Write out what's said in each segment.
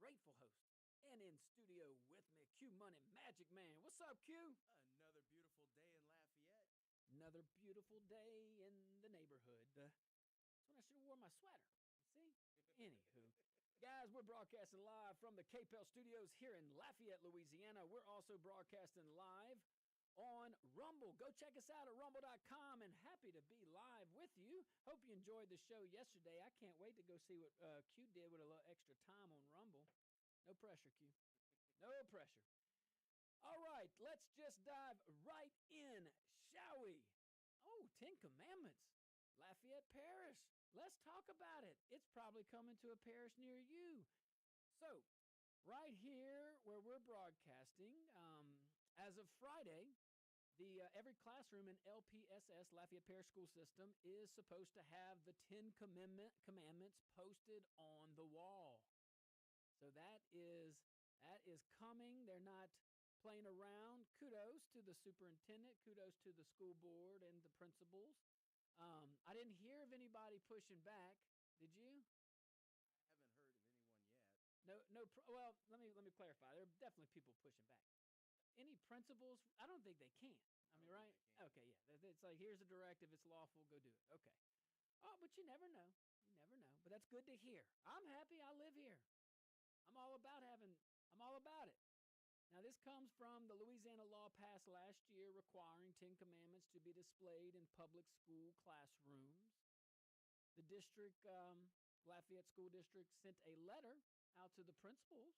grateful host. And in studio with me, Q Money Magic Man. What's up, Q? Another beautiful day in Lafayette. Another beautiful day in the neighborhood. That's when I should have worn my sweater. See? Anywho. Guys, we're broadcasting live from the KPEL studios here in Lafayette, Louisiana. We're also broadcasting live on Rumble. Go check us out at rumble.com, and happy to be live with you. Hope you enjoyed the show yesterday. I can't wait to go see what Q did with a little extra time on Rumble. No pressure, Q. No pressure. All right, let's just dive right in, shall we? Oh, 10 Commandments. Lafayette Parish. Let's talk about it. It's probably coming to a parish near you. So, right here where we're broadcasting, as of Friday, the every classroom in LPSS, Lafayette Parish School System, is supposed to have the 10 Commandments posted on the wall. So that is coming. They're not playing around. Kudos to the superintendent. Kudos to the school board and the principals. I didn't hear of anybody pushing back. Did you? I haven't heard of anyone yet. Well, let me clarify. There are definitely people pushing back. Any principals? I don't think they can. I mean, right? Okay, yeah. It's like, here's a directive. It's lawful. Go do it. Okay. Oh, but you never know. You never know. But that's good to hear. I'm happy I live here. I'm all about it. Now, this comes from the Louisiana law passed last year requiring 10 Commandments to be displayed in public school classrooms. The district, Lafayette School District, sent a letter out to the principals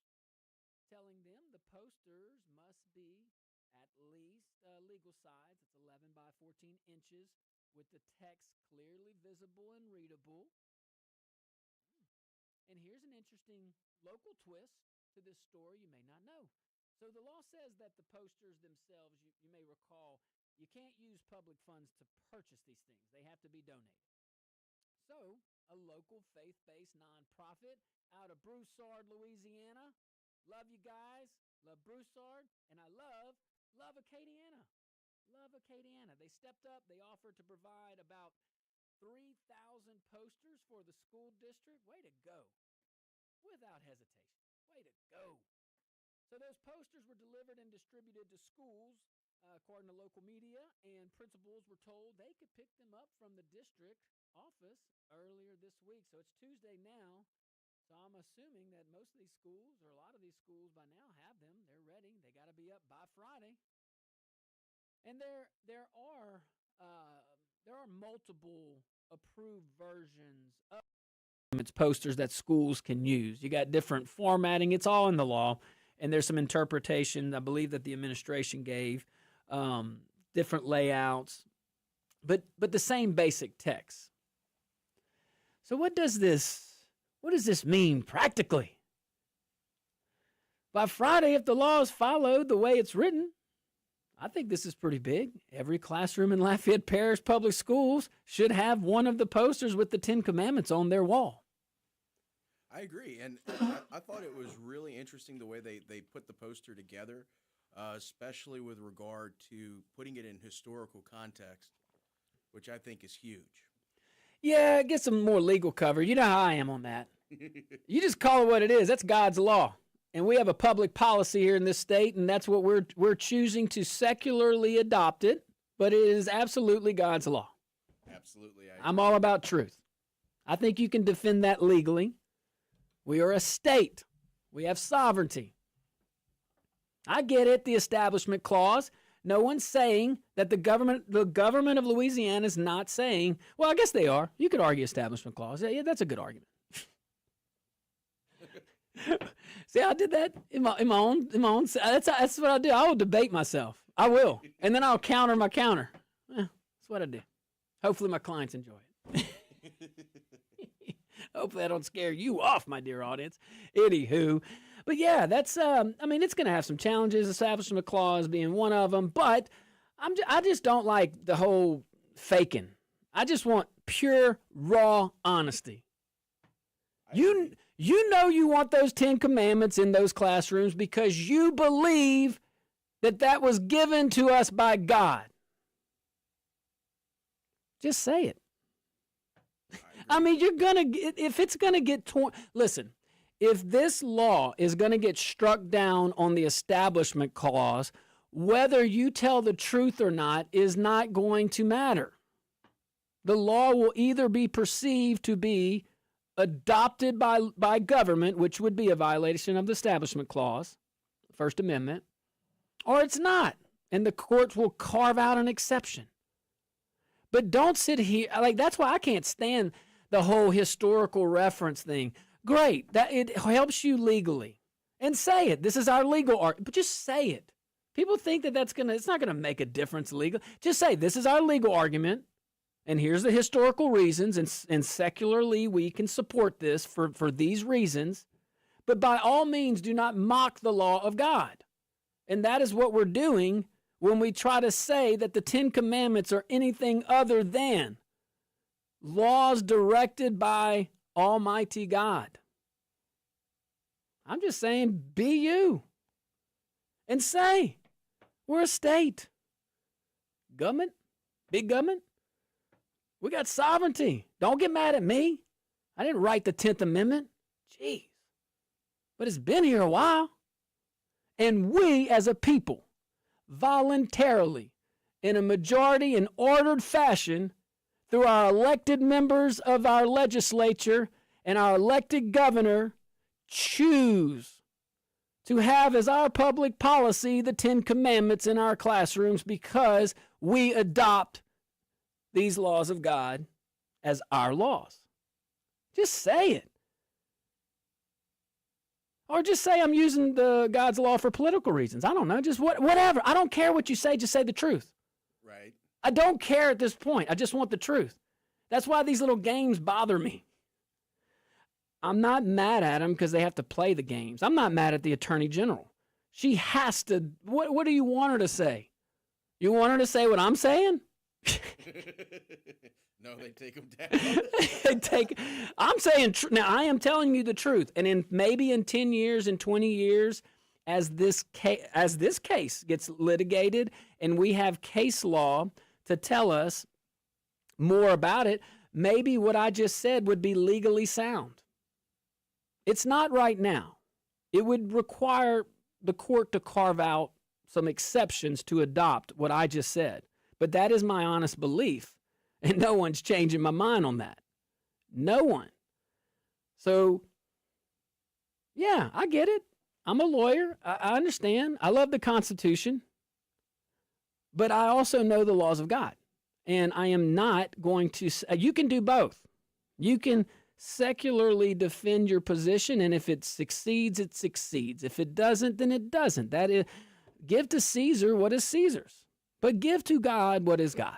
telling them the posters must be at least legal size. It's 11 by 14 inches with the text clearly visible and readable. And here's an interesting local twist to this story you may not know. So the law says that the posters themselves, you may recall, you can't use public funds to purchase these things. They have to be donated. So a local faith-based nonprofit out of Broussard, Louisiana, love you guys, love Broussard, and I love Acadiana. Love Acadiana. They stepped up. They offered to provide about 3,000 posters for the school district. Way to go. Without hesitation. Way to go. So those posters were delivered and distributed to schools, according to local media, and principals were told they could pick them up from the district office earlier this week. So it's Tuesday now, so I'm assuming that most of these schools, or a lot of these schools by now, have them. They're ready. They got to be up by Friday. And there are multiple approved versions of posters that schools can use. You got different formatting. It's all in the law. And there's some interpretation, I believe, that the administration gave, different layouts, but the same basic text. So what does this mean practically? By Friday, if the law is followed the way it's written, I think this is pretty big. Every classroom in Lafayette Parish Public Schools should have one of the posters with the 10 Commandments on their wall. I agree, and I thought it was really interesting the way they put the poster together, especially with regard to putting it in historical context, which I think is huge. Yeah, get some more legal cover. You know how I am on that. You just call it what it is. That's God's law. And we have a public policy here in this state, and that's what we're choosing to secularly adopt it, but it is absolutely God's law. Absolutely. I'm all about truth. I think you can defend that legally. We are a state. We have sovereignty. I get it, the Establishment Clause. No one's saying that the government of Louisiana is not saying, well, I guess they are. You could argue Establishment Clause. Yeah, that's a good argument. See, I did that in my own. That's what I do. I will debate myself. I will. And then I'll counter my counter. That's what I do. Hopefully my clients enjoy it. Hopefully I don't scare you off, my dear audience. Anywho, but yeah, that's, it's going to have some challenges, Establishment Clause being one of them, but I just don't like the whole faking. I just want pure, raw honesty. You know you want those 10 Commandments in those classrooms because you believe that was given to us by God. Just say it. I mean, you're going to, if it's going to get torn, listen, if this law is going to get struck down on the Establishment Clause, whether you tell the truth or not is not going to matter. The law will either be perceived to be adopted by government, which would be a violation of the Establishment Clause, First Amendment, or it's not, and the courts will carve out an exception. But don't sit here, like, that's why I can't stand the whole historical reference thing. Great, that it helps you legally. And say it. This is our legal argument. But just say it. People think that it's not going to make a difference legal. Just say, this is our legal argument, and here's the historical reasons, and secularly we can support this for these reasons. But by all means, do not mock the law of God. And that is what we're doing when we try to say that the Ten Commandments are anything other than laws directed by Almighty God. I'm just saying, be you. And say, we're a state. Government, big government. We got sovereignty. Don't get mad at me. I didn't write the 10th Amendment. Jeez. But it's been here a while. And we as a people, voluntarily, in a majority and ordered fashion, through our elected members of our legislature and our elected governor, choose to have as our public policy the 10 Commandments in our classrooms because we adopt these laws of God as our laws. Just say it. Or just say I'm using God's law for political reasons. I don't know. Just whatever. I don't care what you say. Just say the truth. Right. I don't care at this point. I just want the truth. That's why these little games bother me. I'm not mad at them because they have to play the games. I'm not mad at the Attorney General. She has to. What do you want her to say? You want her to say what I'm saying? No, they take them down. I'm saying, now I am telling you the truth. And maybe in 10 years, in 20 years, as this case gets litigated and we have case law to tell us more about it, maybe what I just said would be legally sound. It's not right now. It would require the court to carve out some exceptions to adopt what I just said. But that is my honest belief, and no one's changing my mind on that. No one. So, yeah, I get it. I'm a lawyer. I understand. I love the Constitution. But I also know the laws of God. And I am not going to, you can do both. You can secularly defend your position, and if it succeeds, it succeeds. If it doesn't, then it doesn't. That is, give to Caesar what is Caesar's, but give to God what is God's.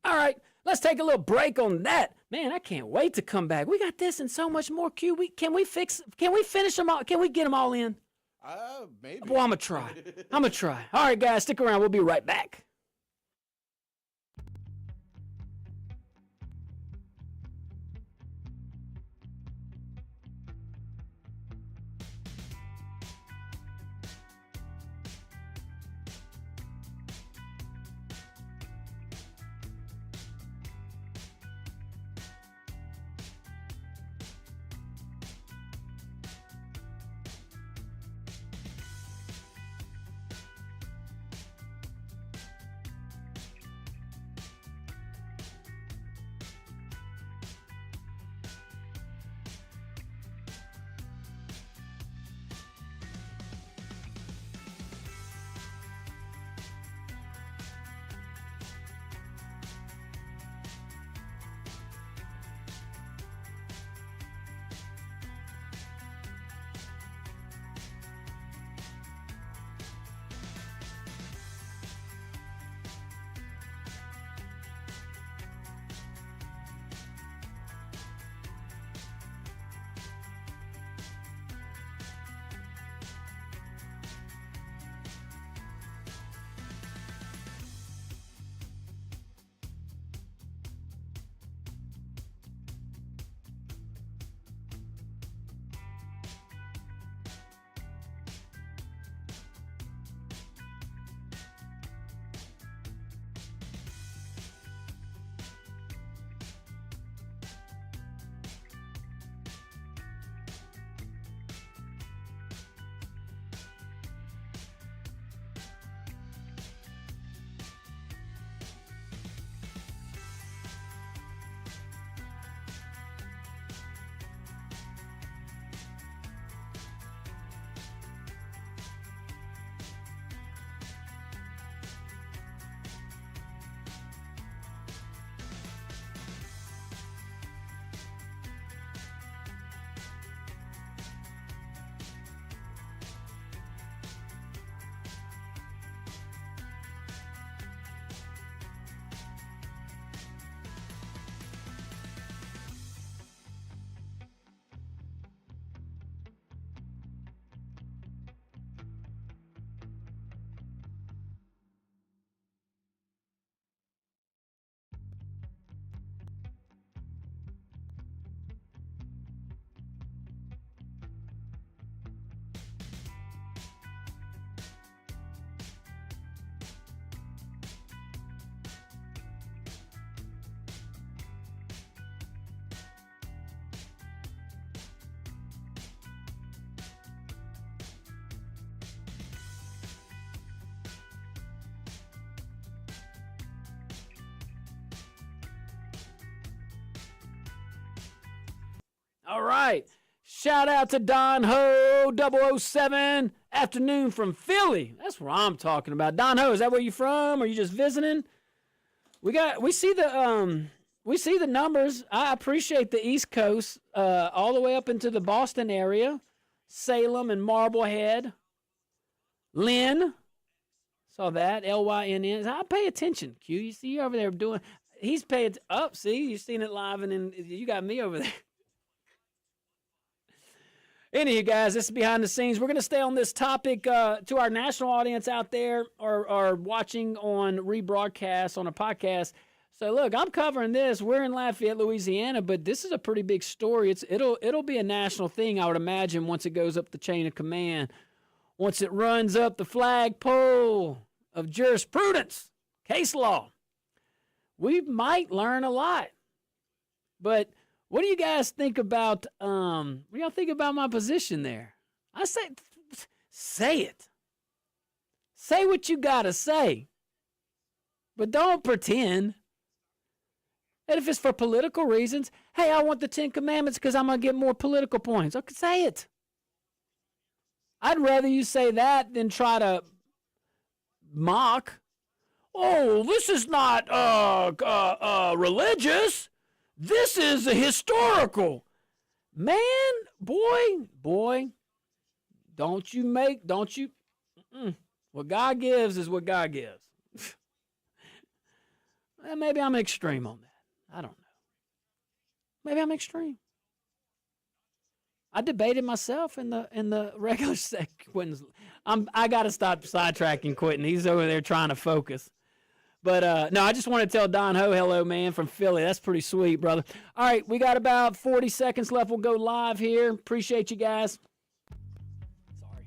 All right, let's take a little break on that. Man, I can't wait to come back. We got this and so much more. Q, can we finish them all? Can we get them all in? Maybe. Well, I'm going to try. All right, guys, stick around. We'll be right back. All right. Shout out to Don Ho 007 afternoon from Philly. That's where I'm talking about. Don Ho, is that where you from? Or you just visiting? We see the numbers. I appreciate the East Coast, all the way up into the Boston area, Salem and Marblehead. Lynn, saw that, Lynn. I pay attention, Q. You see you over there doing. He's paying up. See, you've seen it live, and then you got me over there. Anyway, guys, this is behind the scenes. We're going to stay on this topic to our national audience out there or watching on rebroadcast on a podcast. So, look, I'm covering this. We're in Lafayette, Louisiana, but this is a pretty big story. It'll be a national thing, I would imagine, once it goes up the chain of command, once it runs up the flagpole of jurisprudence, case law. We might learn a lot, but what do you guys think about, what do y'all think about my position there? I say it. Say what you got to say, but don't pretend. And if it's for political reasons, hey, I want the 10 Commandments because I'm going to get more political points. Okay, say it. I'd rather you say that than try to mock. Oh, this is not religious. This is historical. Man, boy, don't you. What God gives is what God gives. Well, maybe I'm extreme on that. I don't know. Maybe I'm extreme. I debated myself in the regular sequence. I got to stop sidetracking Quentin. He's over there trying to focus. But, no, I just want to tell Don Ho hello, man, from Philly. That's pretty sweet, brother. All right, we got about 40 seconds left. We'll go live here. Appreciate you guys. Sorry.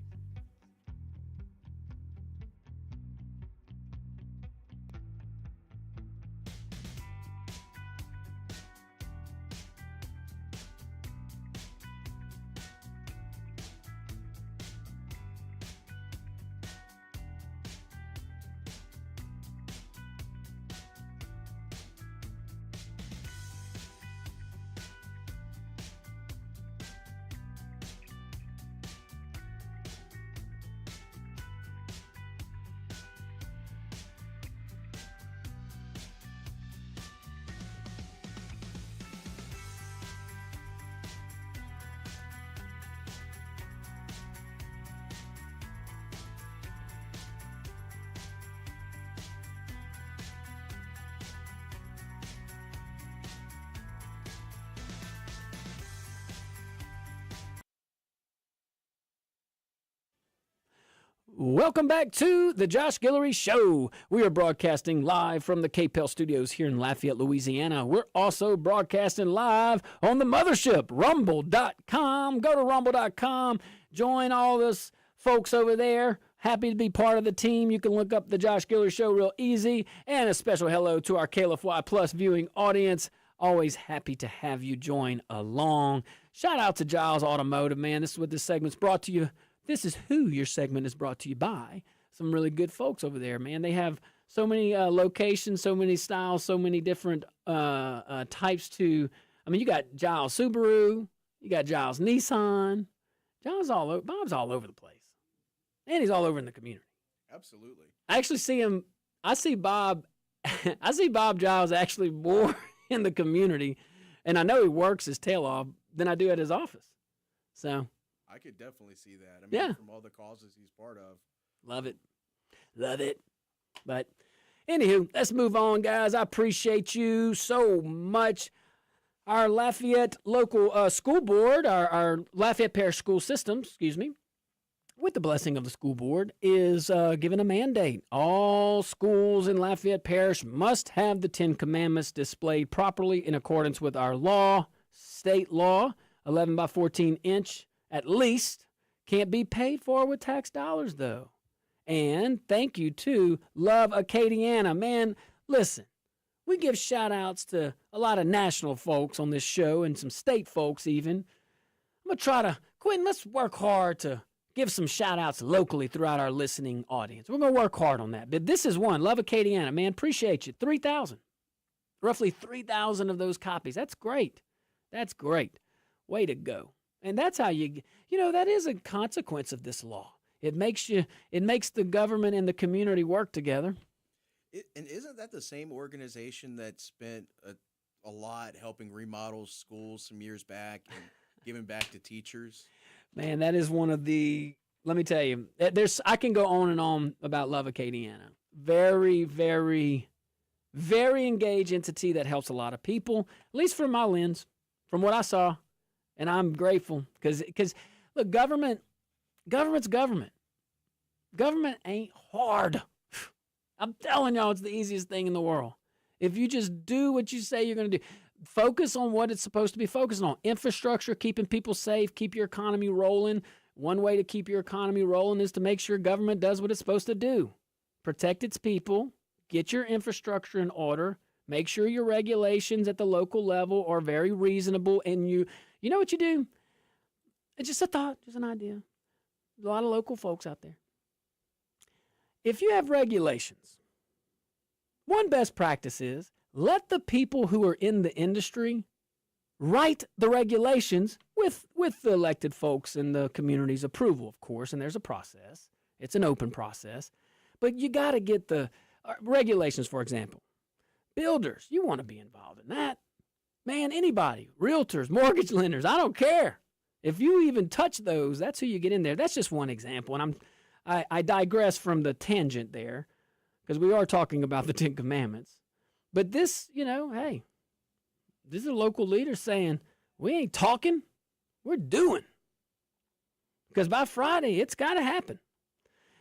Welcome back to the Josh Guillory Show. We are broadcasting live from the KPEL studios here in Lafayette, Louisiana. We're also broadcasting live on the mothership, rumble.com. Go to rumble.com. Join all us folks over there. Happy to be part of the team. You can look up the Josh Guillory Show real easy. And a special hello to our KLFY Plus viewing audience. Always happy to have you join along. Shout out to Giles Automotive, man. This is what this segment's brought to you. This is who your segment is brought to you by. Some really good folks over there, man. They have so many locations, so many styles, so many different types to. I mean, you got Giles Subaru, you got Giles Nissan. Bob's all over the place, and he's all over in the community. Absolutely. I actually see him. I see Bob. I see Bob Giles actually more in the community, and I know he works his tail off than I do at his office. So. I could definitely see that. I mean, yeah. From all the causes he's part of. Love it. But anywho, let's move on, guys. I appreciate you so much. Our Lafayette local school board, our Lafayette Parish school system, with the blessing of the school board, is given a mandate. All schools in Lafayette Parish must have the 10 Commandments displayed properly in accordance with our law, state law, 11 by 14 inch. At least, can't be paid for with tax dollars, though. And thank you to Love Acadiana. Man, listen, we give shout-outs to a lot of national folks on this show and some state folks even. I'm going to try to, Quentin, let's work hard to give some shout-outs locally throughout our listening audience. We're going to work hard on that. But this is one, Love Acadiana. Man, appreciate you. 3,000. Roughly 3,000 of those copies. That's great. That's great. Way to go. And that's how that is a consequence of this law. It makes the government and the community work together. And isn't that the same organization that spent a lot helping remodel schools some years back and giving back to teachers? Man, that is one of the, let me tell you, I can go on and on about Love Acadiana. Very, very, very engaged entity that helps a lot of people, at least from my lens, from what I saw. And I'm grateful because look, government's government. Government ain't hard. I'm telling y'all, it's the easiest thing in the world. If you just do what you say you're going to do, focus on what it's supposed to be focusing on. Infrastructure, keeping people safe, keep your economy rolling. One way to keep your economy rolling is to make sure government does what it's supposed to do. Protect its people, get your infrastructure in order, make sure your regulations at the local level are very reasonable, and you know what you do? It's just a thought, just an idea. A lot of local folks out there. If you have regulations, one best practice is let the people who are in the industry write the regulations with the elected folks and the community's approval, of course, and there's a process. It's an open process. But you got to get the regulations, for example. Builders, you want to be involved in that. Man, anybody, realtors, mortgage lenders, I don't care. If you even touch those, that's who you get in there. That's just one example, and I digress from the tangent there because we are talking about the Ten Commandments. But this, hey, this is a local leader saying, we ain't talking, we're doing. Because by Friday, it's got to happen.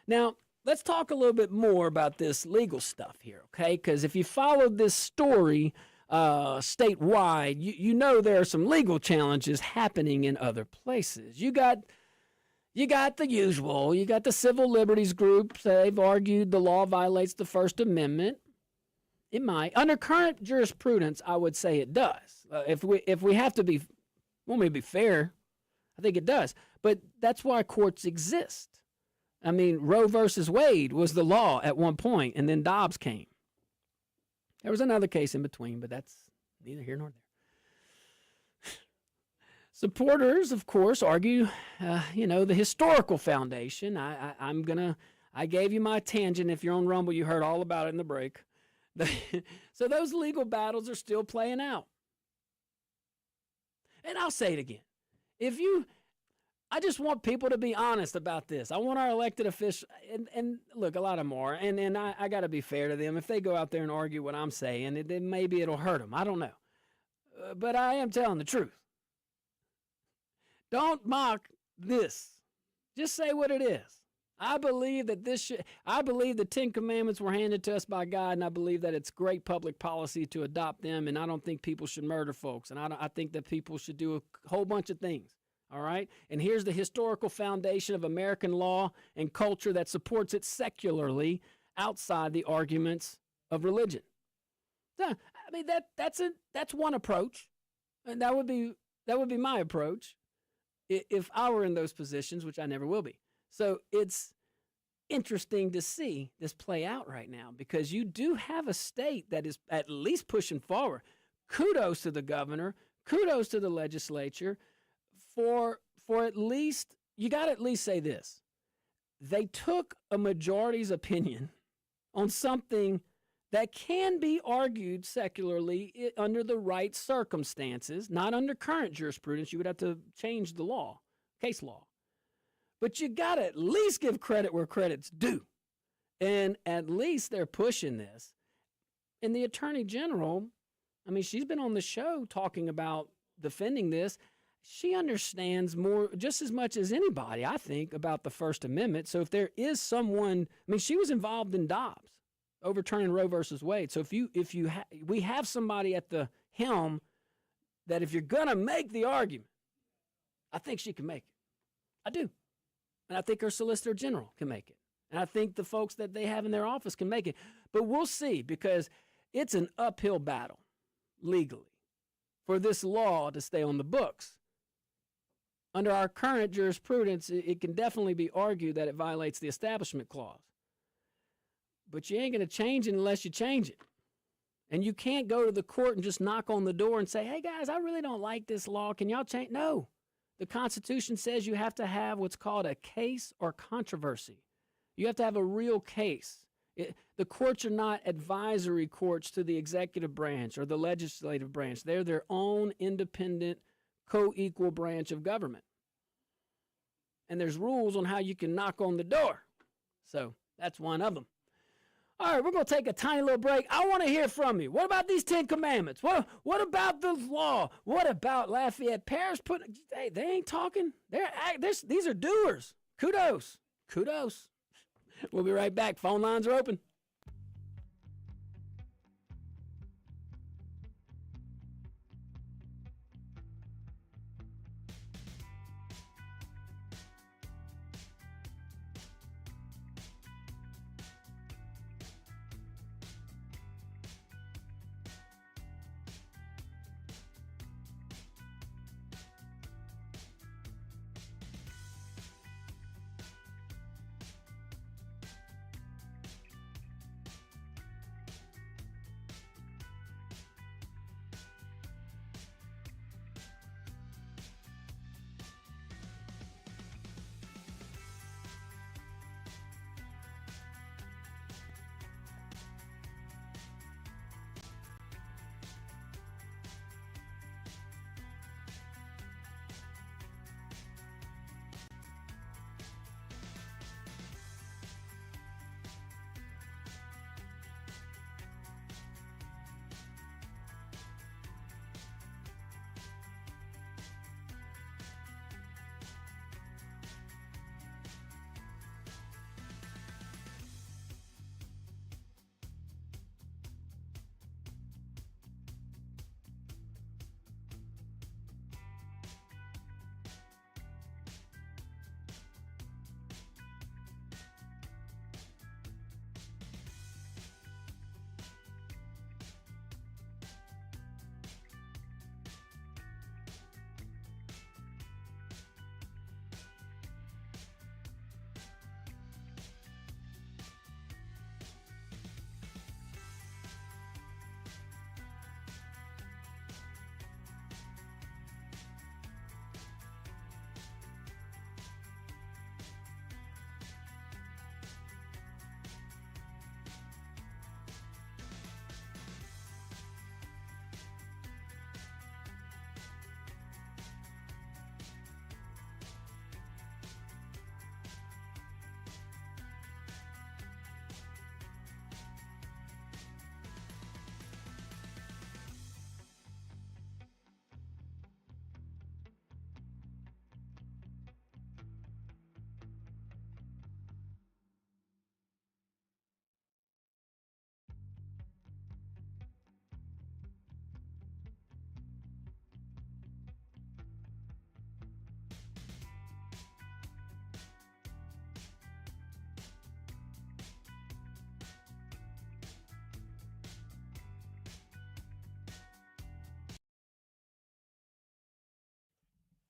Now, let's talk a little bit more about this legal stuff here, okay? Because if you followed this story statewide, you know there are some legal challenges happening in other places. You got the usual. You got the civil liberties groups. They've argued the law violates the First Amendment. It might. Under current jurisprudence, I would say it does. If we have to be, want me to be fair, I think it does. But that's why courts exist. I mean, Roe versus Wade was the law at one point, and then Dobbs came. There was another case in between, but that's neither here nor there. Supporters, of course, argue, the historical foundation. I gave you my tangent. If you're on Rumble, you heard all about it in the break. So those legal battles are still playing out. And I'll say it again. I just want people to be honest about this. I want our elected officials, and look, a lot of them are, and I got to be fair to them. If they go out there and argue what I'm saying, then maybe it'll hurt them. I don't know. But I am telling the truth. Don't mock this. Just say what it is. I believe that I believe the Ten Commandments were handed to us by God, and I believe that it's great public policy to adopt them, and I don't think people should murder folks, and I think that people should do a whole bunch of things, all right? And here's the historical foundation of American law and culture that supports it secularly outside the arguments of religion. So, I mean, that's one approach, and that would be my approach if I were in those positions, which I never will be. So it's interesting to see this play out right now because you do have a state that is at least pushing forward. Kudos to the governor. Kudos to the legislature for at least, you got to at least say this. They took a majority's opinion on something that can be argued secularly under the right circumstances, not under current jurisprudence. You would have to change the law, case law. But you got to at least give credit where credit's due. And at least they're pushing this. And the Attorney General, I mean, she's been on the show talking about defending this. She understands more, just as much as anybody, I think, about the First Amendment. So if there is someone, I mean, she was involved in Dobbs, overturning Roe versus Wade. So we have somebody at the helm that if you're going to make the argument, I think she can make it. I do. And I think her Solicitor General can make it. And I think the folks that they have in their office can make it. But we'll see because it's an uphill battle legally for this law to stay on the books. Under our current jurisprudence, it can definitely be argued that it violates the Establishment Clause. But you ain't going to change it unless you change it. And you can't go to the court and just knock on the door and say, hey, guys, I really don't like this law. Can y'all change? No. The Constitution says you have to have what's called a case or controversy. You have to have a real case. The courts are not advisory courts to the executive branch or the legislative branch. They're their own independent, co-equal branch of government. And there's rules on how you can knock on the door. So that's one of them. All right, we're going to take a tiny little break. I want to hear from you. What about these 10 commandments? What about the law? What about Lafayette Parish? Hey, they ain't talking. These are doers. Kudos. We'll be right back. Phone lines are open.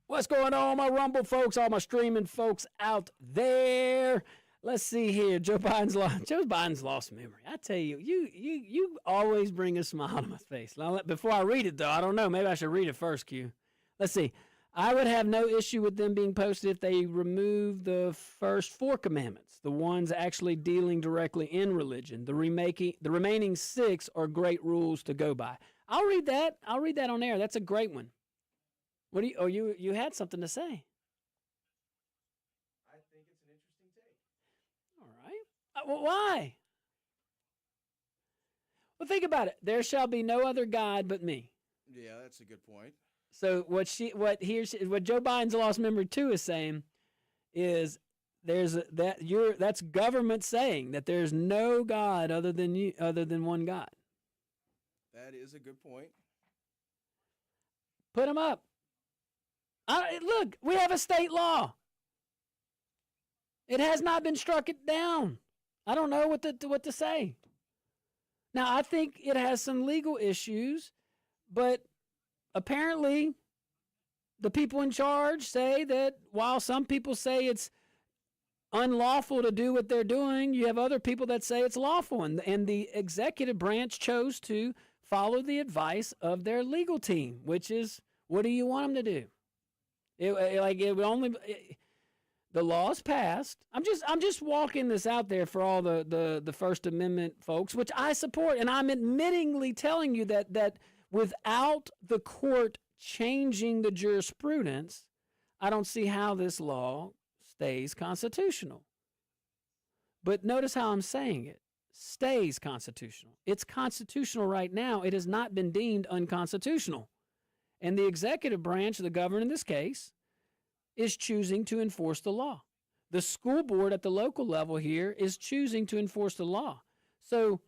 What's going on, my Rumble folks, all my streaming folks out there? Let's see here. Joe Biden's lost memory. I tell you, you always bring a smile to my face. Now, before I read it, though, I don't know. Maybe I should read it first, Q. Let's see. I would have no issue with them being posted if they remove the first 4 commandments, the ones actually dealing directly in religion. The remaining 6 are great rules to go by. I'll read that. I'll read that on air. That's a great one. What do you? Oh, you had something to say. I think it's an interesting take. All right. Well, why? Well, think about it. There shall be no other God but me. Yeah, that's a good point. So what Joe Biden's lost memory too is saying is that's government saying that there's no God other than one God. That is a good point. Put them up. Look, we have a state law. It has not been struck down. I don't know what to say. Now, I think it has some legal issues, but apparently the people in charge say that while some people say it's unlawful to do what they're doing. You have other people that say it's lawful, and the executive branch chose to follow the advice of their legal team, which is, what do you want them to do? The law's passed. I'm just walking this out there for all the First Amendment folks, which I support, and I'm admittingly telling you that without the court changing the jurisprudence, I don't see how this law stays constitutional. But notice how I'm saying it. Stays constitutional. It's constitutional right now. It has not been deemed unconstitutional. And the executive branch, the governor in this case, is choosing to enforce the law. The school board at the local level here is choosing to enforce the law. So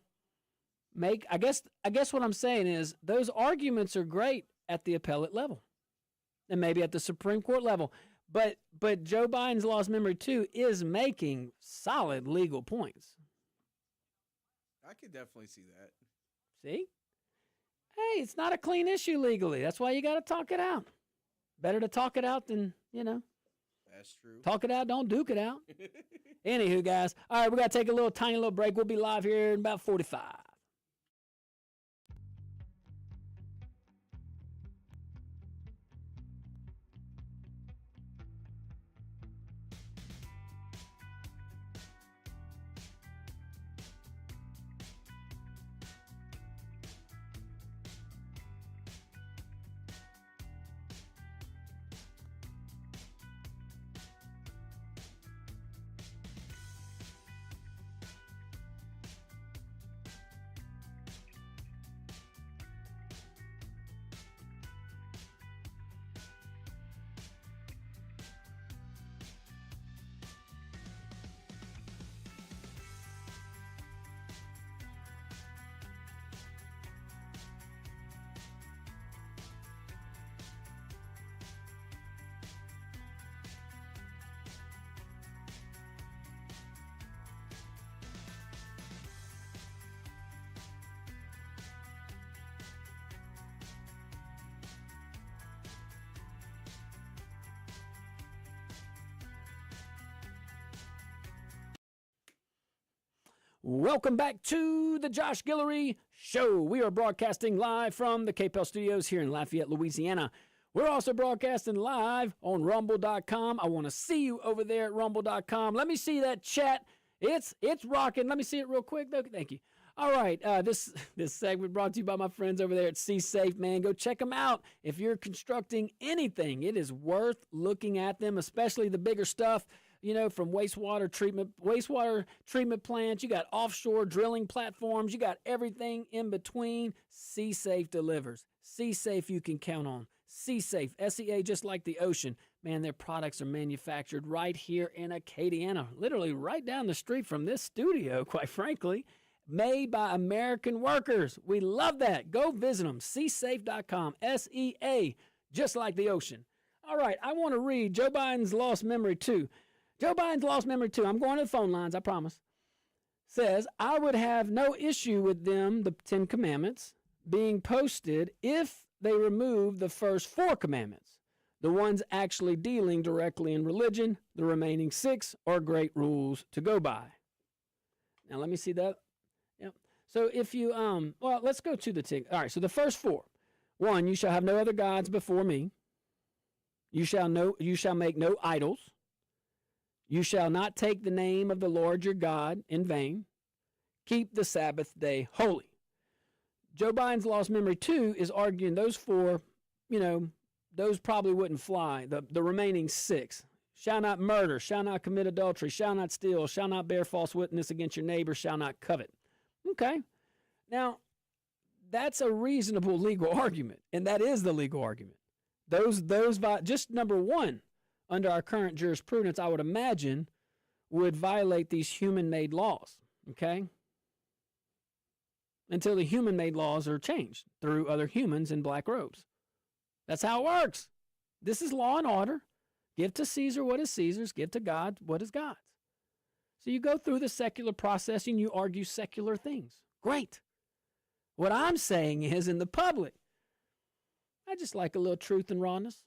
I guess what I'm saying is those arguments are great at the appellate level and maybe at the Supreme Court level. But Joe Biden's lost memory, too, is making solid legal points. I could definitely see that. See? Hey, it's not a clean issue legally. That's why you got to talk it out. Better to talk it out than, That's true. Talk it out, don't duke it out. Anywho, guys. All right, we got to take a tiny little break. We'll be live here in about 45. Welcome back to the Josh Guillory Show. We are broadcasting live from the KPEL studios here in Lafayette, Louisiana. We're also broadcasting live on rumble.com. I want to see you over there at rumble.com. Let me see that chat. It's rocking. Let me see it real quick. Thank you. All right, this segment brought to you by my friends over there at C Safe, man. Go check them out. If you're constructing anything, it is worth looking at them, especially the bigger stuff. From wastewater treatment plants, you got offshore drilling platforms, you got everything in between. C-Safe delivers. C-Safe you can count on. C-Safe, SEA, just like the ocean. Man, their products are manufactured right here in Acadiana, literally right down the street from this studio, quite frankly. Made by American workers. We love that. Go visit them. csafe.com. SEA, just like the ocean. All right, I want to read Joe Biden's lost memory, too. Joe Biden's lost memory, too. I'm going to the phone lines, I promise. Says, I would have no issue with them, the 10 commandments, being posted if they remove the first 4 commandments, the ones actually dealing directly in religion. The remaining 6 are great rules to go by. Now, let me see that. Yep. So if you, let's go to the 10. All right, so the first 4. 1, you shall have no other gods before me. You shall make no idols. You shall not take the name of the Lord your God in vain. Keep the Sabbath day holy. Joe Biden's lost memory, too, is arguing those 4, those probably wouldn't fly. The remaining 6. Shall not murder, shall not commit adultery, shall not steal, shall not bear false witness against your neighbor, shall not covet. Okay. Now, that's a reasonable legal argument, and that is the legal argument. Those just number 1. Under our current jurisprudence, I would imagine, would violate these human-made laws, okay? Until the human-made laws are changed through other humans in black robes. That's how it works. This is law and order. Give to Caesar what is Caesar's. Give to God what is God's. So you go through the secular process and you argue secular things. Great. What I'm saying is, in the public, I just like a little truth and rawness.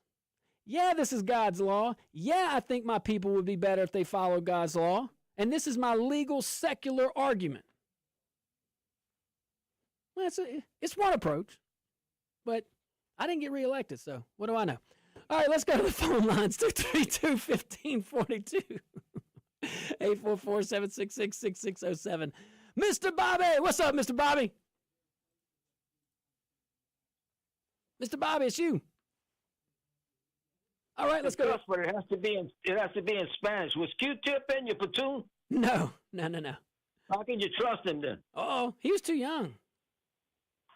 Yeah, this is God's law. Yeah, I think my people would be better if they followed God's law. And this is my legal, secular argument. Well, it's one approach, but I didn't get reelected, so what do I know? All right, let's go to the phone lines, 232-1542, 844-766-6607. Mr. Bobby, what's up, Mr. Bobby? Mr. Bobby, it's you. All right, let's go. But it has to be in Spanish. Was Q-Tip in your platoon? No. How can you trust him then? Oh, he was too young.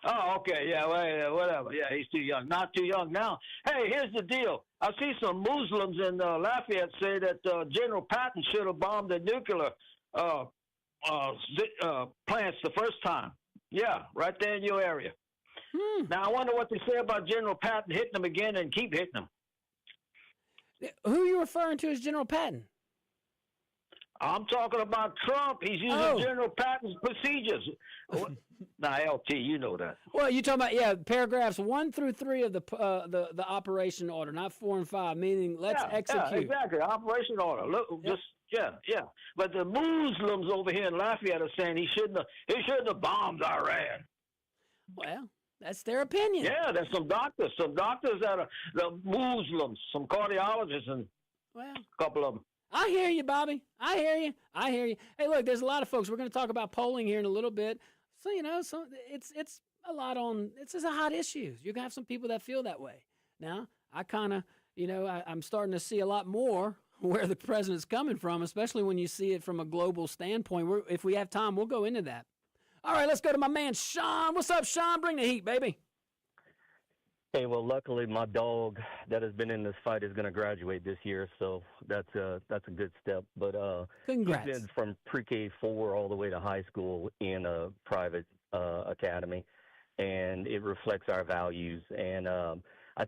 Oh, okay, yeah, well, whatever. Yeah, he's too young. Not too young now. Hey, here's the deal. I see some Muslims in Lafayette say that General Patton should have bombed the nuclear plants the first time. Yeah, right there in your area. Now, I wonder what they say about General Patton hitting them again and keep hitting them. Who are you referring to as General Patton? I'm talking about Trump. He's using General Patton's procedures. Now, LT, you know that. Well, you're talking about, paragraphs 1 through 3 of the operation order, not 4 and 5, meaning let's execute. Yeah, exactly. Operation order. Look, yeah. But the Muslims over here in Lafayette are saying he shouldn't have bombed Iran. Well, that's their opinion. Yeah, there's some doctors that are the Muslims, some cardiologists, and a couple of them. I hear you, Bobby. I hear you. Hey, look, there's a lot of folks. We're going to talk about polling here in a little bit. So, it's a lot on, it's just a hot issue. You're going to have some people that feel that way. Now, I kind of, I'm starting to see a lot more where the president's coming from, especially when you see it from a global standpoint. If we have time, we'll go into that. All right, let's go to my man, Sean. What's up, Sean? Bring the heat, baby. Hey, well, luckily my dog that has been in this fight is going to graduate this year, so that's a good step. But congrats. He's been from pre-K 4 all the way to high school in a private academy, and it reflects our values. And I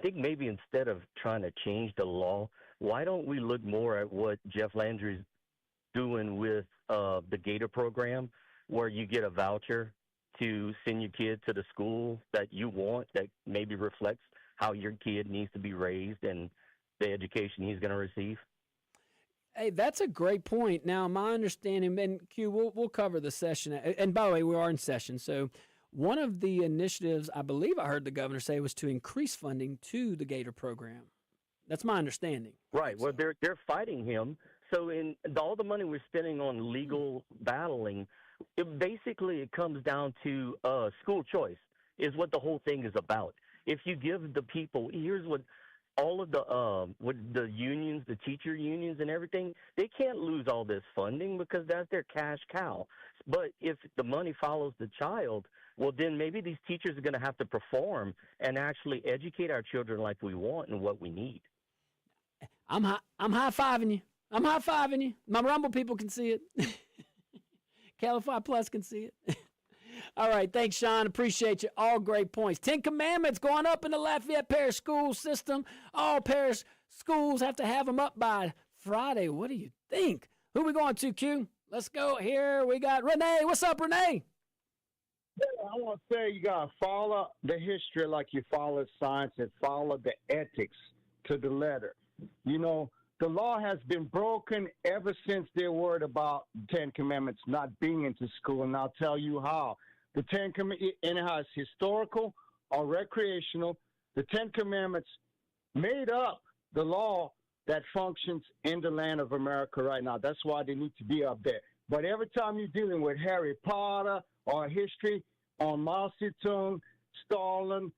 think maybe instead of trying to change the law, why don't we look more at what Jeff Landry's doing with the Gator program, where you get a voucher to send your kid to the school that you want, that maybe reflects how your kid needs to be raised and the education he's going to receive? Hey, that's a great point. Now, my understanding, and Q, we'll cover the session. And by the way, we are in session. So one of the initiatives I believe I heard the governor say was to increase funding to the Gator program. That's my understanding. Right. Well, they're fighting him. So in all the money we're spending on legal battling, it comes down to school choice is what the whole thing is about. If you give the people, here's what all of the unions, the teacher unions and everything, they can't lose all this funding because that's their cash cow. But if the money follows the child, well, then maybe these teachers are going to have to perform and actually educate our children like we want and what we need. I'm high-fiving you. My Rumble people can see it. Calify Plus can see it. All right, thanks, Sean. Appreciate you. All great points. 10 Commandments going up in the Lafayette Parish school system. All parish schools have to have them up by Friday. What do you think? Who we going to, Q? Let's go. Here we got Renee. What's up, Renee? Yeah, I want to say you got to follow the history like you follow science and follow the ethics to the letter. The law has been broken ever since they're worried about the 10 Commandments not being into school, and I'll tell you how. The 10 Commandments, anyhow, it's historical or recreational. The 10 Commandments made up the law that functions in the land of America right now. That's why they need to be up there. But every time you're dealing with Harry Potter or history on Mao Zedong, Stalin,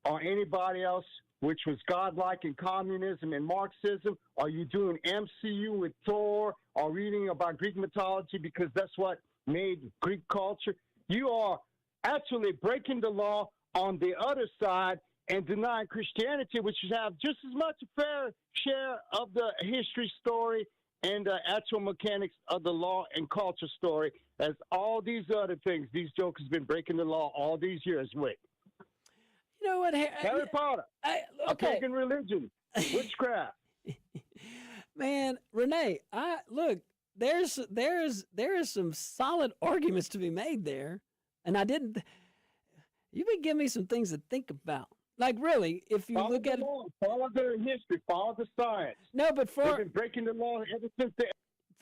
or anybody else, which was godlike in communism and Marxism, are you doing MCU with Thor or reading about Greek mythology because that's what made Greek culture? You are actually breaking the law on the other side and denying Christianity, which should have just as much a fair share of the history story and the actual mechanics of the law and culture story as all these other things. These jokers have been breaking the law all these years with. You know what, Harry Potter, a pagan religion, witchcraft. Man, Renee, look, there is some solid arguments to be made there, and you've been giving me some things to think about. Like, really, if you Follow look the at it. law, follow the history, follow the science. No, but They've been breaking the law ever since the.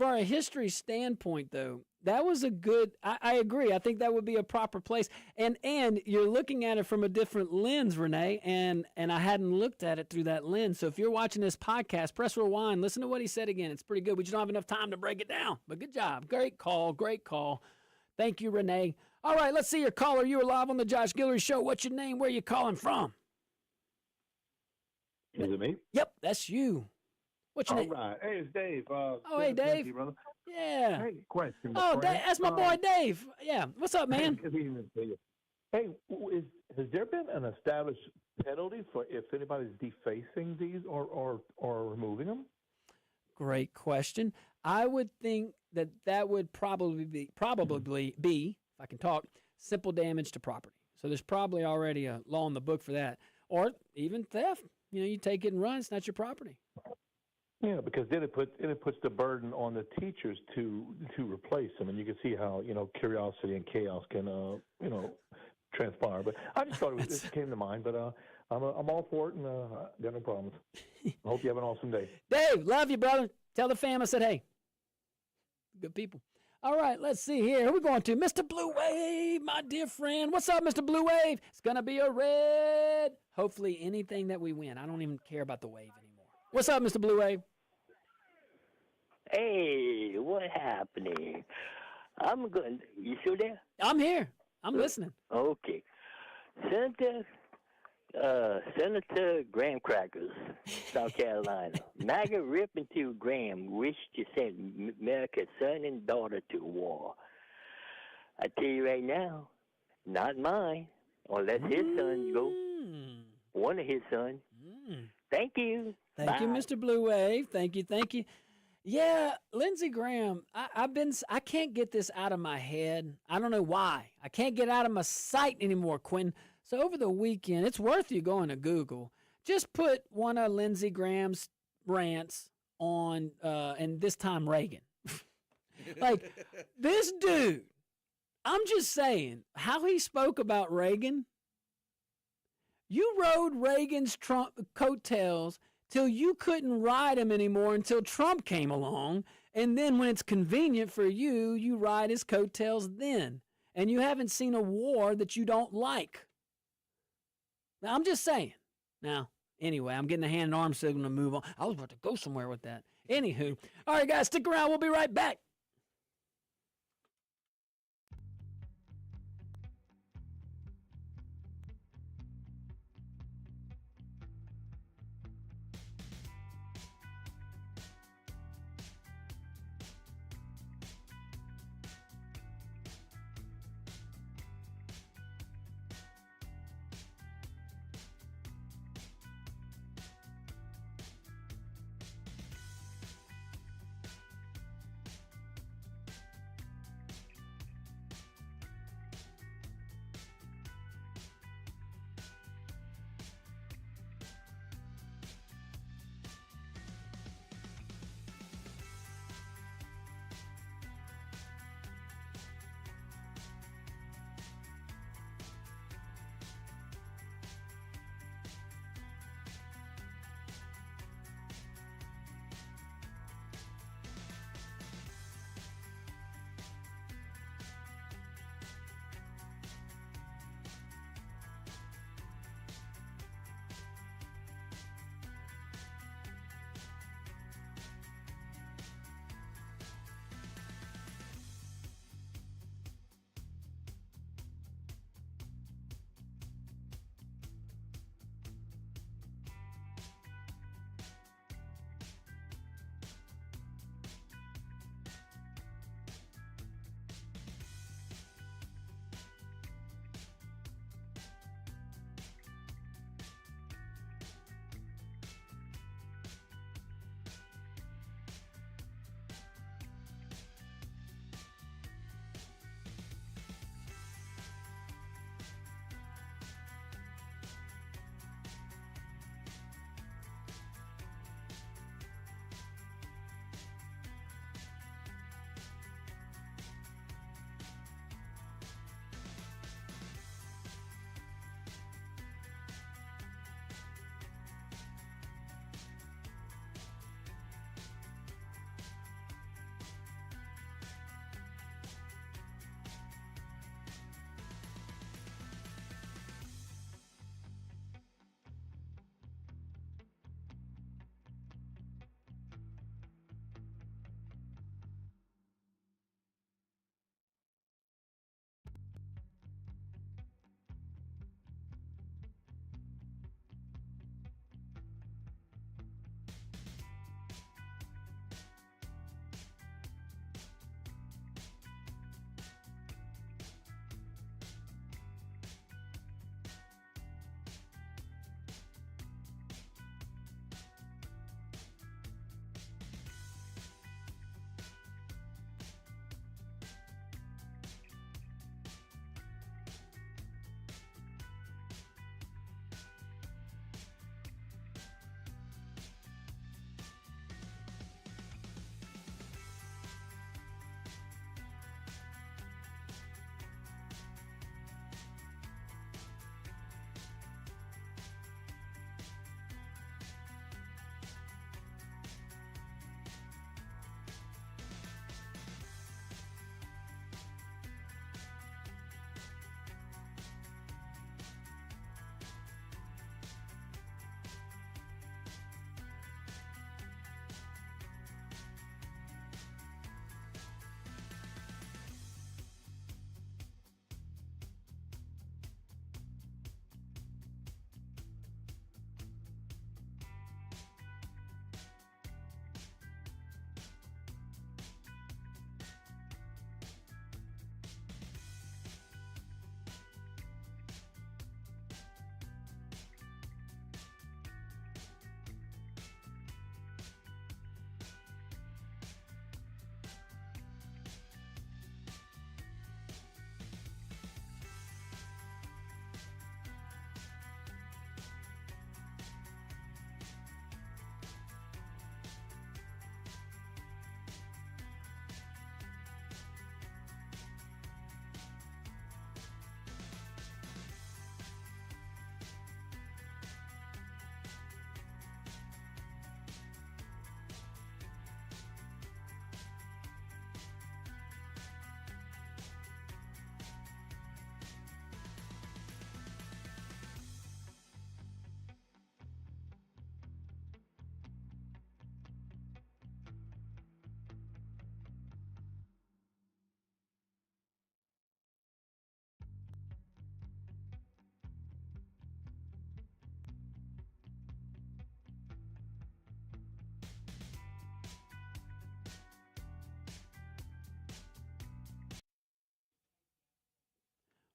for a history standpoint, though, that was a good. I agree. I think that would be a proper place. And you're looking at it from a different lens, Renee. And I hadn't looked at it through that lens. So if you're watching this podcast, press rewind. Listen to what he said again. It's pretty good. We just don't have enough time to break it down. But good job. Great call. Great call. Thank you, Renee. All right, let's see your caller. You are live on the Josh Guillory Show. What's your name? Where are you calling from? Is it me? Yep, that's you. What's your name? All right. Hey, it's Dave. Hey, Dave. You, brother. Yeah. Hey, question. Oh, that's my boy Dave. Yeah. What's up, man? Good evening to you. Hey, has there been an established penalty for if anybody's defacing these or removing them? Great question. I would think that would probably be, if I can talk, simple damage to property. So there's probably already a law in the book for that, or even theft. You take it and run. It's not your property. Yeah, because then it puts the burden on the teachers to replace them, and you can see how curiosity and chaos can transpire. But I just thought this came to mind. But I'm all for it, and got no problems. I hope you have an awesome day. Dave, love you, brother. Tell the fam I said hey. Good people. All right, let's see here. Who are we going to? Mr. Blue Wave, my dear friend. What's up, Mr. Blue Wave? It's going to be a red. Hopefully anything that we win. I don't even care about the wave anymore. What's up, Mr. Blue Wave? Hey, what happening? I'm good. You still there? I'm here. I'm listening. Okay. Senator Graham Crackers, South Carolina. MAGA ripping to Graham wish to send America's son and daughter to war. I tell you right now, not mine, unless his son go. One of his sons. Thank you. Thank you, Mr. Blue Wave. Thank you. Yeah, Lindsey Graham, I can't get this out of my head. I don't know why. I can't get out of my sight anymore, Quinn. So over the weekend, it's worth you going to Google. Just put one of Lindsey Graham's rants on, and this time Reagan. Like, this dude, I'm just saying, how he spoke about Reagan. You rode Reagan's Trump coattails till you couldn't ride him anymore until Trump came along. And then when it's convenient for you, you ride his coattails then. And you haven't seen a war that you don't like. Now, I'm just saying. Now, anyway, I'm getting a hand and arm signal to move on. I was about to go somewhere with that. Anywho. All right, guys, stick around. We'll be right back.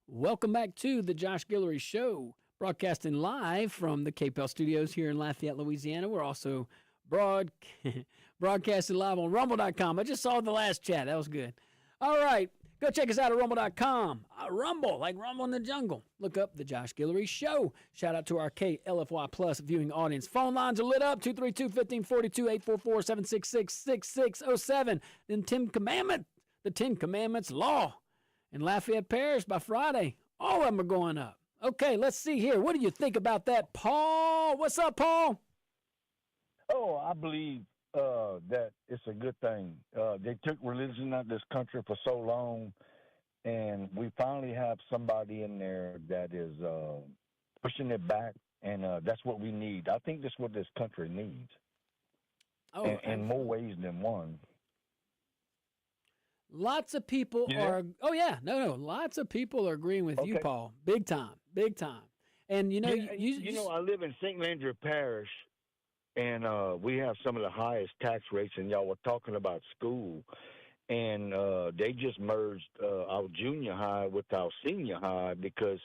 Welcome back to the Josh Guillory Show, broadcasting live from the KPEL studios here in Lafayette, Louisiana. We're also broadcasting live on rumble.com. I just saw the last chat. That was good. All right. Go check us out at rumble.com. Rumble, like Rumble in the Jungle. Look up the Josh Guillory Show. Shout out to our KLFY Plus viewing audience. Phone lines are lit up, 232-1542, 844-766-6607. Then the Ten Commandments law in Lafayette Parish by Friday. All of them are going up. Okay, let's see here. What do you think about that, Paul? What's up, Paul? Oh, I believe that it's a good thing. They took religion out of this country for so long, and we finally have somebody in there that is pushing it back, and that's what we need. I think that's what this country needs, in more ways than one. Lots of people are. Oh yeah, no. Lots of people are agreeing with you, Paul. Big time. And you know, I live in St. Landry Parish, and we have some of the highest tax rates. And y'all were talking about school, and they just merged our junior high with our senior high because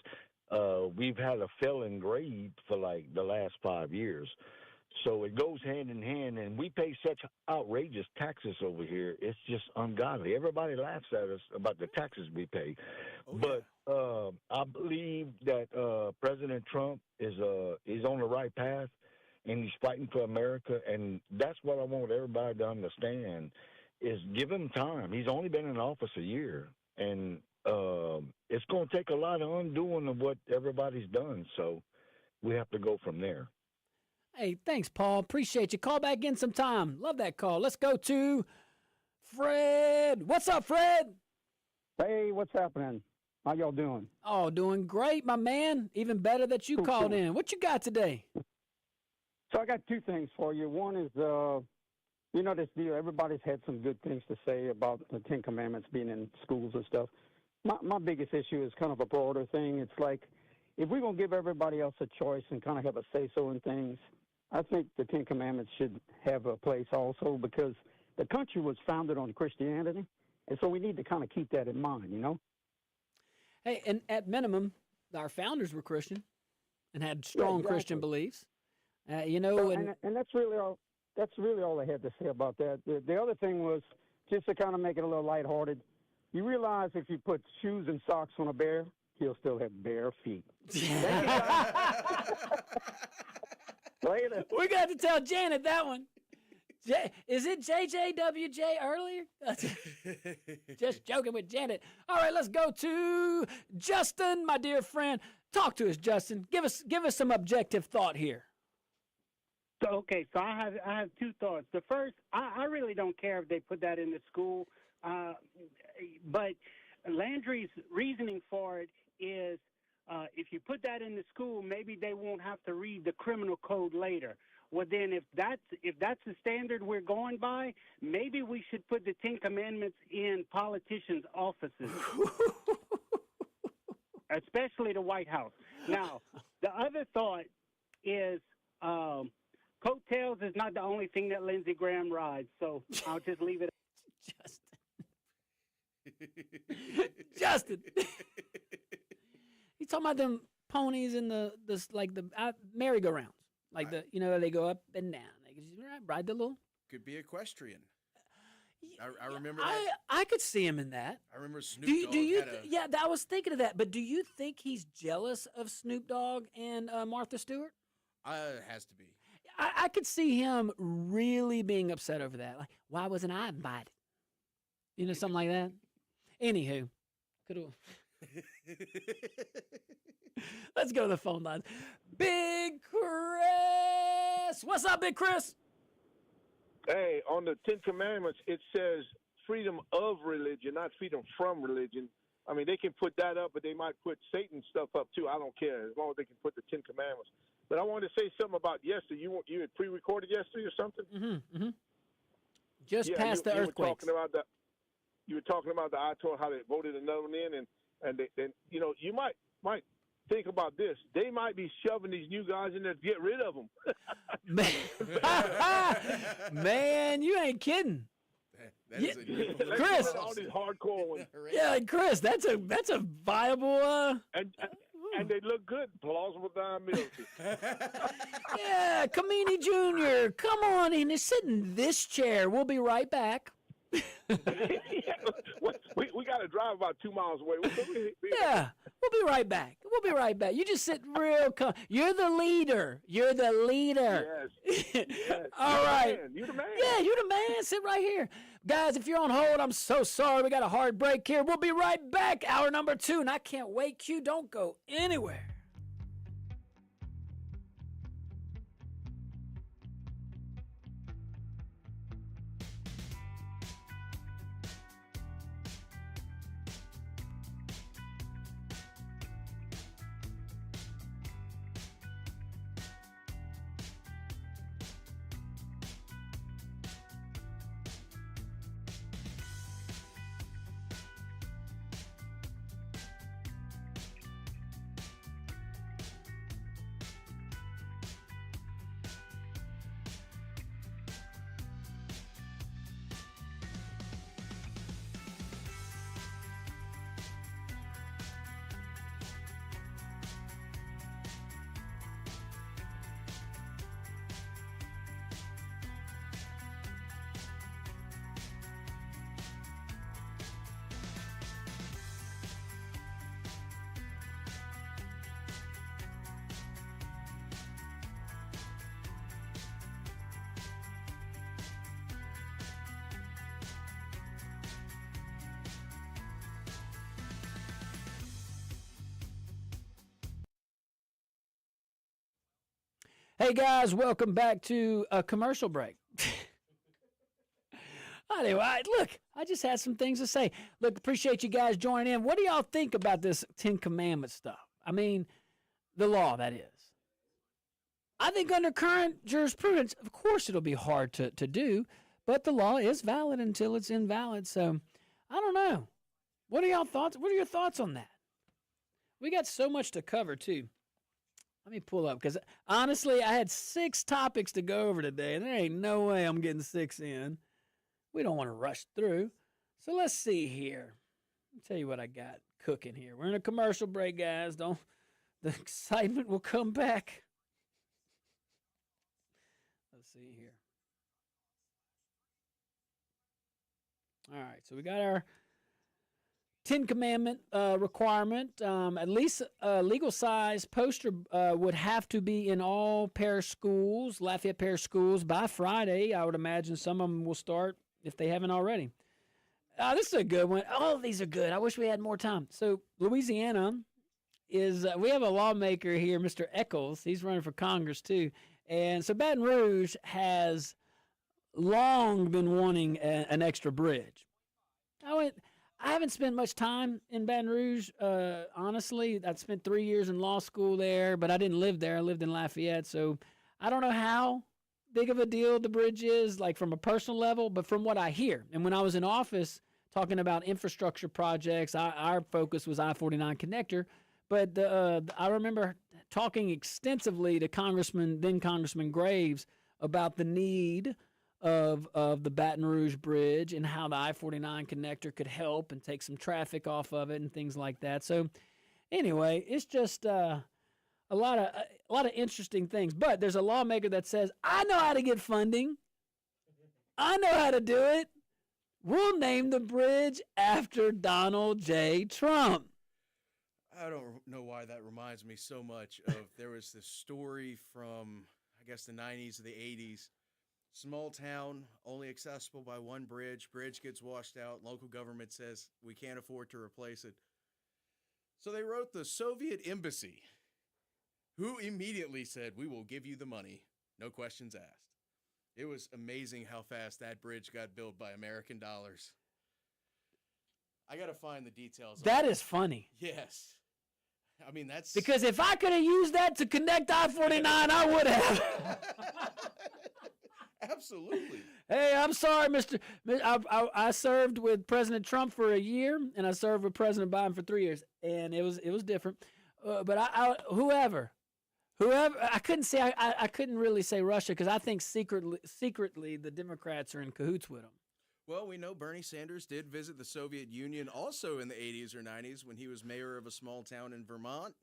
we've had a failing grade for like the last 5 years. So it goes hand in hand, and we pay such outrageous taxes over here. It's just ungodly. Everybody laughs at us about the taxes we pay. But I believe that President Trump is he's on the right path, and he's fighting for America. And that's what I want everybody to understand is give him time. He's only been in office a year, and it's going to take a lot of undoing of what everybody's done. So we have to go from there. Hey, thanks, Paul. Appreciate you. Call back in sometime. Love that call. Let's go to Fred. What's up, Fred? Hey, what's happening? How y'all doing? Oh, doing great, my man. Even better that you called in. What you got today? So I got two things for you. One is, this deal. Everybody's had some good things to say about the Ten Commandments being in schools and stuff. My biggest issue is kind of a broader thing. It's like if we're going to give everybody else a choice and kind of have a say-so in things, I think the Ten Commandments should have a place also because the country was founded on Christianity, and so we need to kind of keep that in mind, you know? Hey, and at minimum, our founders were Christian and had strong Christian beliefs, and that's really all. That's really all I had to say about that. The other thing was just to kind of make it a little lighthearted. You realize if you put shoes and socks on a bear, he'll still have bare feet. Later. We got to tell Janet that one. Is it JJWJ earlier? Just joking with Janet. All right, let's go to Justin, my dear friend. Talk to us, Justin. Give us some objective thought here. So I have two thoughts. The first, I really don't care if they put that in the school, but Landry's reasoning for it is if you put that in the school, maybe they won't have to read the criminal code later. Well, then if that's the standard we're going by, maybe we should put the Ten Commandments in politicians' offices, especially the White House. Now, the other thought is coattails is not the only thing that Lindsey Graham rides, so I'll just leave it. Justin. He's talking about them ponies in the merry-go-rounds, they go up and down. They can ride the little. Could be equestrian. I remember. I could see him in that. I remember Snoop Dogg. I was thinking of that. But do you think he's jealous of Snoop Dogg and Martha Stewart? It has to be. I could see him really being upset over that. Like, why wasn't I invited? Something like that. Anywho, could have. Let's go to the phone lines. Big Chris. What's up, Big Chris? Hey, on the Ten Commandments, it says freedom of religion, not freedom from religion. I mean, they can put that up, but they might put Satan stuff up too. I don't care as long as they can put the Ten Commandments. But I wanted to say something about yesterday. You had pre-recorded yesterday or something? Mm-hmm. Just past the earthquakes. You were talking about the Ayatollah, how they voted another one in, and you might think about this. They might be shoving these new guys in there to get rid of them. Man, you ain't kidding. That is a new Chris. All these hardcore ones. Yeah, Chris, that's a viable. And they look good, plausible deniability. Yeah, Kamini Jr., come on in and sit in this chair. We'll be right back. We got to drive about 2 miles away. Yeah, we'll be right back. You just sit real You're the leader. Yes. All right. You the man. Yeah, you the man. Sit right here. Guys, if you're on hold, I'm so sorry. We got a hard break here. We'll be right back. Hour number 2, and I can't wait. Q, don't go anywhere. Hey guys, welcome back to a commercial break. Anyway, look, I just had some things to say. Look, appreciate you guys joining in. What do y'all think about this Ten Commandments stuff? I mean, the law, that is. I think under current jurisprudence, of course it'll be hard to do, but the law is valid until it's invalid. So, I don't know. What are y'all thoughts? What are your thoughts on that? We got so much to cover, too. Let me pull up, because honestly, I had 6 topics to go over today, and there ain't no way I'm getting 6 in. We don't want to rush through. So let's see here. I'll tell you what I got cooking here. We're in a commercial break, guys. The excitement will come back. Let's see here. All right, so we got our 10 Commandment requirement. At least a legal size poster would have to be in all parish schools, Lafayette Parish schools, by Friday. I would imagine some of them will start if they haven't already. This is a good one. All of these are good. I wish we had more time. So Louisiana is, we have a lawmaker here, Mr. Eccles. He's running for Congress too. And so Baton Rouge has long been wanting an extra bridge. I haven't spent much time in Baton Rouge, honestly. I spent 3 years in law school there, but I didn't live there. I lived in Lafayette, so I don't know how big of a deal the bridge is, like from a personal level, but from what I hear. And when I was in office talking about infrastructure projects, our focus was I-49 connector, but I remember talking extensively to then Congressman Graves about the need of the Baton Rouge Bridge and how the I-49 connector could help and take some traffic off of it and things like that. So anyway, it's just a lot of interesting things. But there's a lawmaker that says, I know how to get funding. I know how to do it. We'll name the bridge after Donald J. Trump. I don't know why that reminds me so much of, there was this story from, I guess, the 90s or the 80s. Small town, only accessible by one bridge. Bridge gets washed out. Local government says we can't afford to replace it. So they wrote the Soviet embassy, who immediately said, we will give you the money. No questions asked. It was amazing how fast that bridge got built by American dollars. I got to find the details. That is funny. Yes. I mean, that's... Because if I could have used that to connect I-49, I would have. Absolutely. Hey, I'm sorry, Mr. I served with President Trump for a year, and I served with President Biden for 3 years, and it was different. But whoever, I couldn't say I couldn't really say Russia, because I think secretly the Democrats are in cahoots with them. Well, we know Bernie Sanders did visit the Soviet Union also in the 80s or 90s when he was mayor of a small town in Vermont.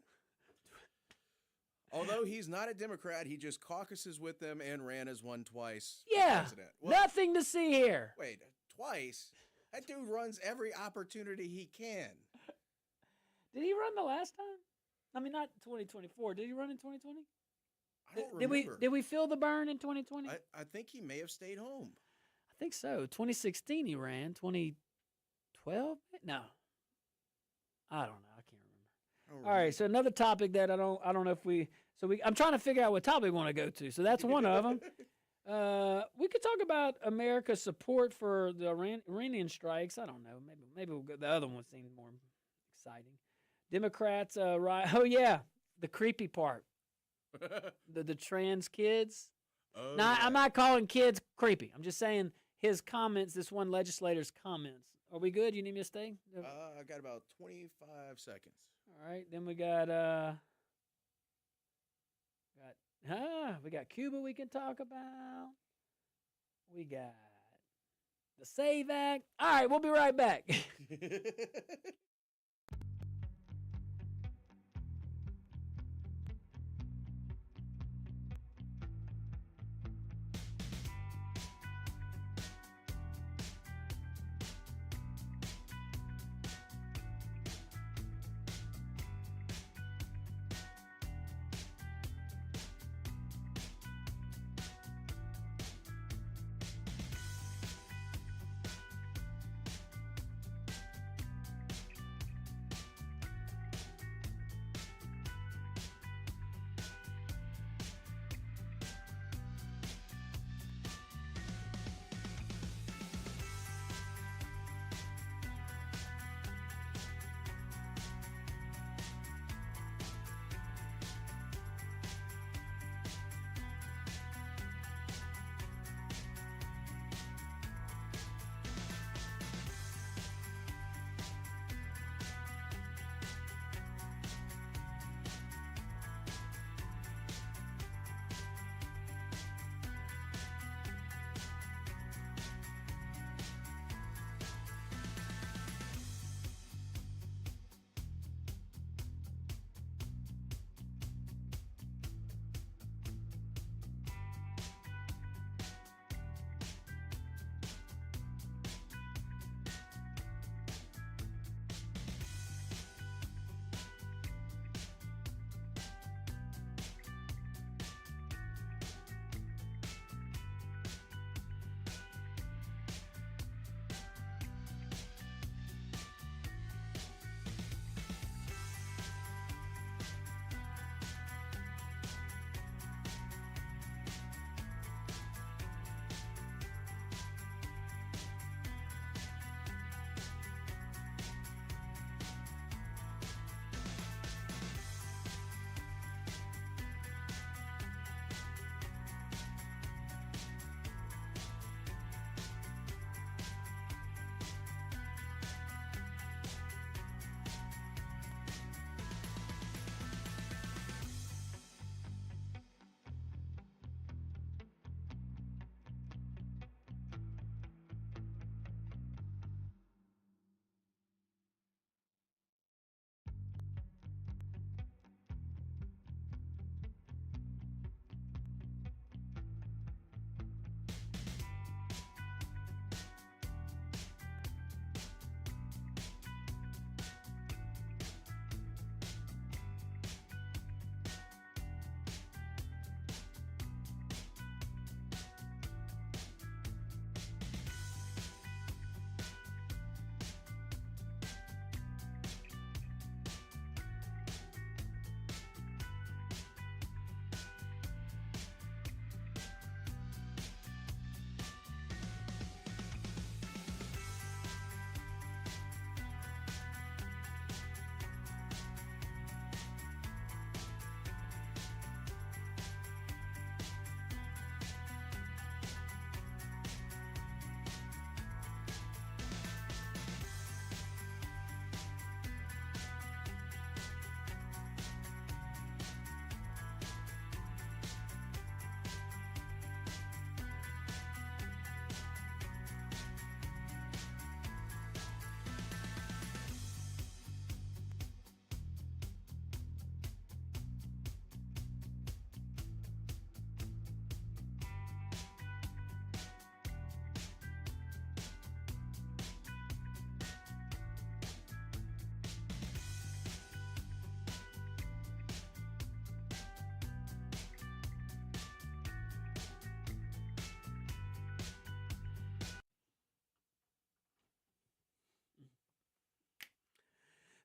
Although he's not a Democrat, he just caucuses with them and ran as one twice for Yeah, president. Well, nothing to see here. wait, twice? That dude runs every opportunity he can. Did he run the last time? I mean, not 2024. Did he run in 2020? I don't Did remember. we feel the burn in 2020? I think he may have stayed home. I think so. 2016 he ran. 2012? No. I don't know. I can't remember. All right, so another topic that I don't know if I'm trying to figure out what topic we want to go to. So that's one of them. We could talk about America's support for the Iranian strikes. I don't know. Maybe we'll go. The other one seems more exciting. Democrats, right? Oh yeah, the creepy part. the trans kids. Oh, Now, yeah. I'm not calling kids creepy. I'm just saying his comments. This one legislator's comments. Are we good? You need me to stay? I got about 25 seconds. All right. Then we got we got Cuba we can talk about. We got the SAVE Act. All right, we'll be right back.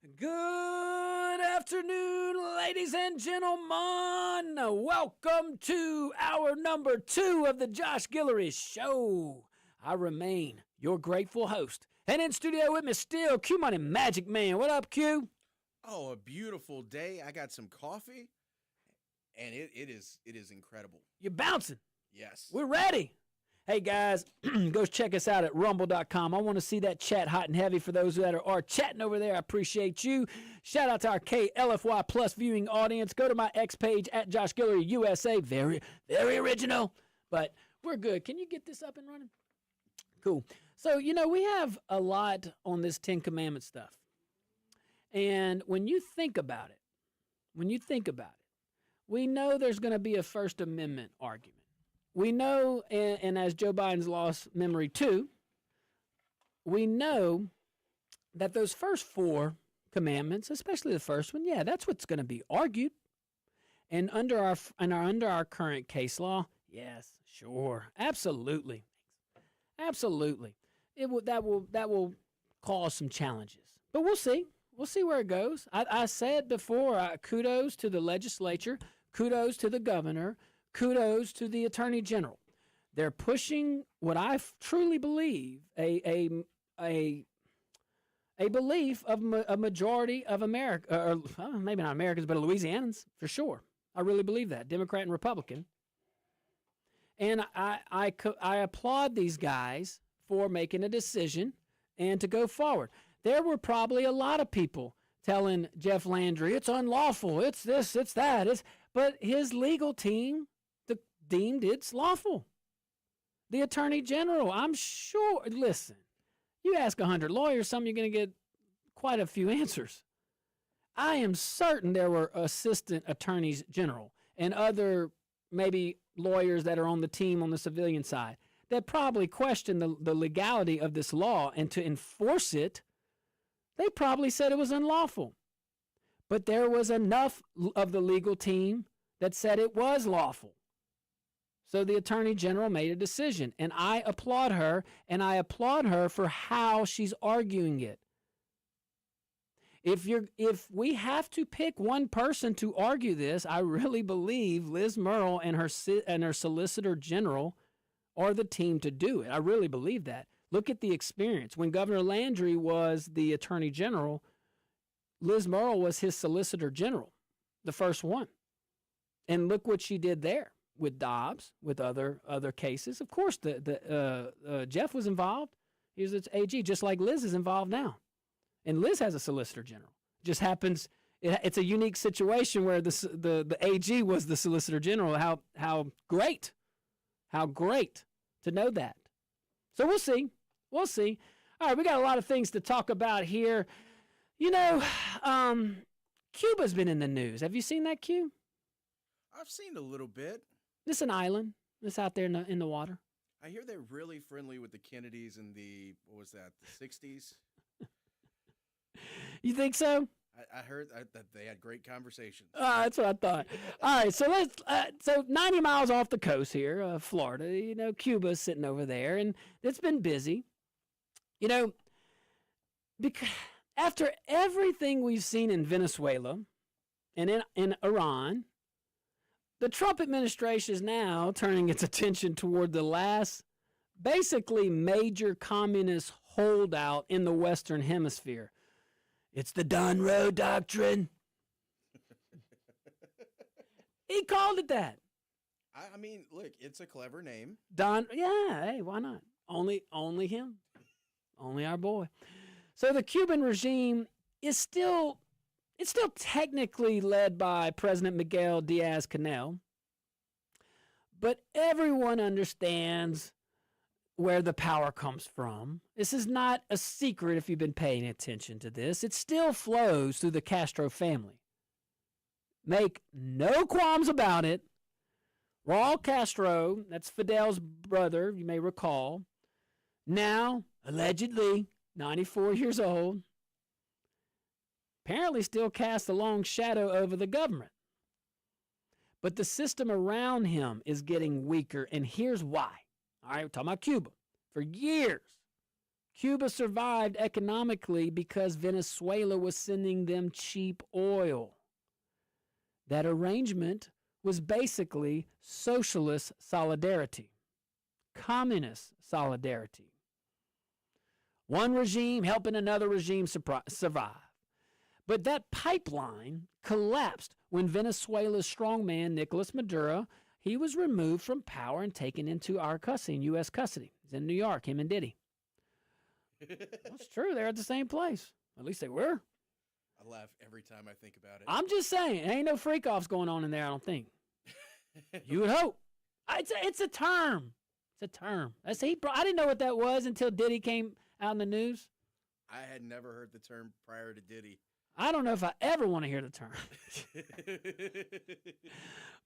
Good afternoon, ladies and gentlemen. Welcome to hour number 2 of the Josh Guillory Show. I remain your grateful host. And in studio with me still, Q Money Magic Man. What up, Q? Oh, a beautiful day. I got some coffee, and it is incredible. You're bouncing. Yes. We're ready. Hey, guys, go check us out at rumble.com. I want to see that chat hot and heavy for those that are chatting over there. I appreciate you. Shout out to our KLFY Plus viewing audience. Go to my X page at Josh Guillory USA. Very, very original, but we're good. Can you get this up and running? Cool. So, we have a lot on this Ten Commandments stuff. And when you think about it, we know there's going to be a First Amendment argument. We know, and as Joe Biden's lost memory too, we know that those first 4 commandments, especially the first one, that's what's going to be argued. And under our current case law, yes, sure, absolutely. That will cause some challenges, but we'll see. We'll see where it goes. I said before, kudos to the legislature, kudos to the governor, kudos to the attorney general. They're pushing what I truly believe a belief of a majority of America, or maybe not Americans, but Louisianans for sure. I really believe that, Democrat and Republican. And I applaud these guys for making a decision and to go forward. There were probably a lot of people telling Jeff Landry, it's unlawful, it's this, it's that, but his legal team deemed it's lawful. The attorney general, I'm sure, listen, you ask 100 lawyers something, you're going to get quite a few answers. I am certain there were assistant attorneys general and other maybe lawyers that are on the team on the civilian side that probably question the legality of this law, and to enforce it, they probably said it was unlawful. But there was enough of the legal team that said it was lawful. So the attorney general made a decision, and I applaud her, and I applaud her for how she's arguing it. If we have to pick one person to argue this, I really believe Liz Murrill and her Solicitor General are the team to do it. I really believe that. Look at the experience. When Governor Landry was the Attorney General, Liz Murrill was his Solicitor General, the first one. And look what she did there with Dobbs, with other cases. Of course, Jeff was involved. He was its AG, just like Liz is involved now. And Liz has a Solicitor General. Just happens, it's a unique situation where the AG was the Solicitor General. How great to know that. So we'll see. All right, we got a lot of things to talk about here. Cuba's been in the news. Have you seen that, Q? I've seen a little bit. This is an island that's out there in the water. I hear they're really friendly with the Kennedys in the 60s. You think so? I heard that they had great conversations. That's what I thought. All right, so so 90 miles off the coast here, Florida, Cuba's sitting over there, and it's been busy. Because after everything we've seen in Venezuela and in Iran, the Trump administration is now turning its attention toward the last, basically major communist holdout in the Western Hemisphere. It's the Don Road Doctrine. He called it that. I mean, look, it's a clever name. Hey, why not? Only him. Only our boy. So the Cuban regime is still technically led by President Miguel Diaz-Canel, but everyone understands where the power comes from. This is not a secret if you've been paying attention to this. It still flows through the Castro family. Make no qualms about it. Raul Castro, that's Fidel's brother, you may recall, now allegedly 94 years old, apparently still casts a long shadow over the government. But the system around him is getting weaker, and here's why. All right, we're talking about Cuba. For years, Cuba survived economically because Venezuela was sending them cheap oil. That arrangement was basically socialist solidarity, communist solidarity. One regime helping another regime survive. But that pipeline collapsed when Venezuela's strongman, Nicolas Maduro, he was removed from power and taken into our custody, U.S. custody. He's in New York, him and Diddy. That's true. They're at the same place. At least they were. I laugh every time I think about it. I'm just saying, ain't no freak-offs going on in there, I don't think. You would hope. It's a term. It's a term. I didn't know what that was until Diddy came out in the news. I had never heard the term prior to Diddy. I don't know if I ever want to hear the term.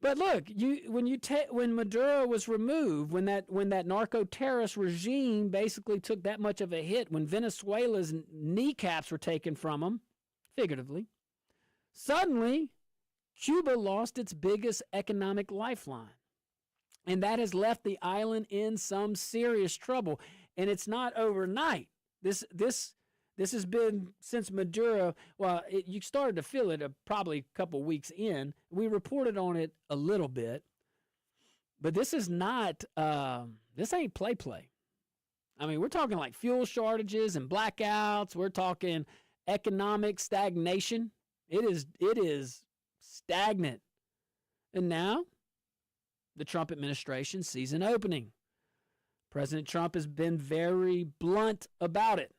But look, when Maduro was removed, when that narco-terrorist regime basically took that much of a hit, when Venezuela's kneecaps were taken from them, figuratively, suddenly Cuba lost its biggest economic lifeline. And that has left the island in some serious trouble. And it's not overnight. This has been since Maduro. Well, you started to feel it probably a couple weeks in. We reported on it a little bit. But this is not, this ain't play. I mean, we're talking like fuel shortages and blackouts. We're talking economic stagnation. It is stagnant. And now the Trump administration sees an opening. President Trump has been very blunt about it.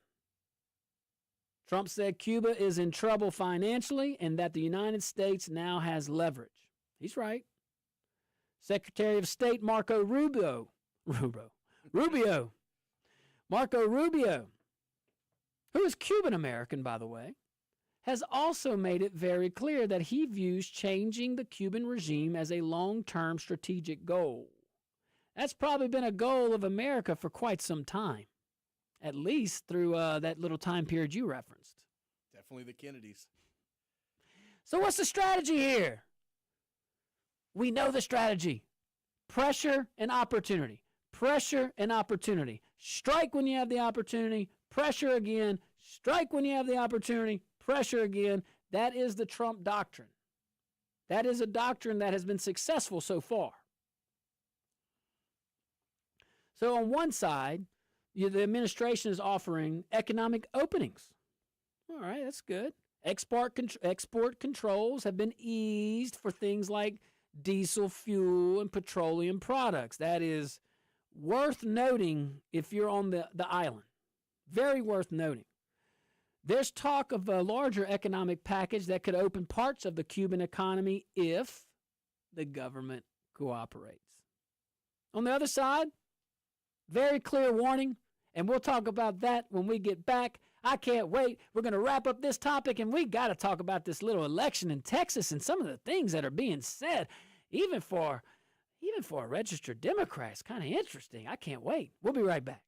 Trump said Cuba is in trouble financially and that the United States now has leverage. He's right. Secretary of State Marco Rubio, who is Cuban American, by the way, has also made it very clear that he views changing the Cuban regime as a long-term strategic goal. That's probably been a goal of America for quite some time, at least through that little time period you referenced. Definitely the Kennedys. So what's the strategy here? We know the strategy. Pressure and opportunity. Pressure and opportunity. Strike when you have the opportunity. Pressure again. Strike when you have the opportunity. Pressure again. That is the Trump doctrine. That is a doctrine that has been successful so far. So on one side, the administration is offering economic openings. All right, that's good. Export controls have been eased for things like diesel fuel and petroleum products. That is worth noting if you're on the island. Very worth noting. There's talk of a larger economic package that could open parts of the Cuban economy if the government cooperates. On the other side, very clear warning, and we'll talk about that when we get back. I can't wait. We're going to wrap up this topic, and we got to talk about this little election in Texas and some of the things that are being said, even for a registered Democrat. It's kind of interesting. I can't wait. We'll be right back.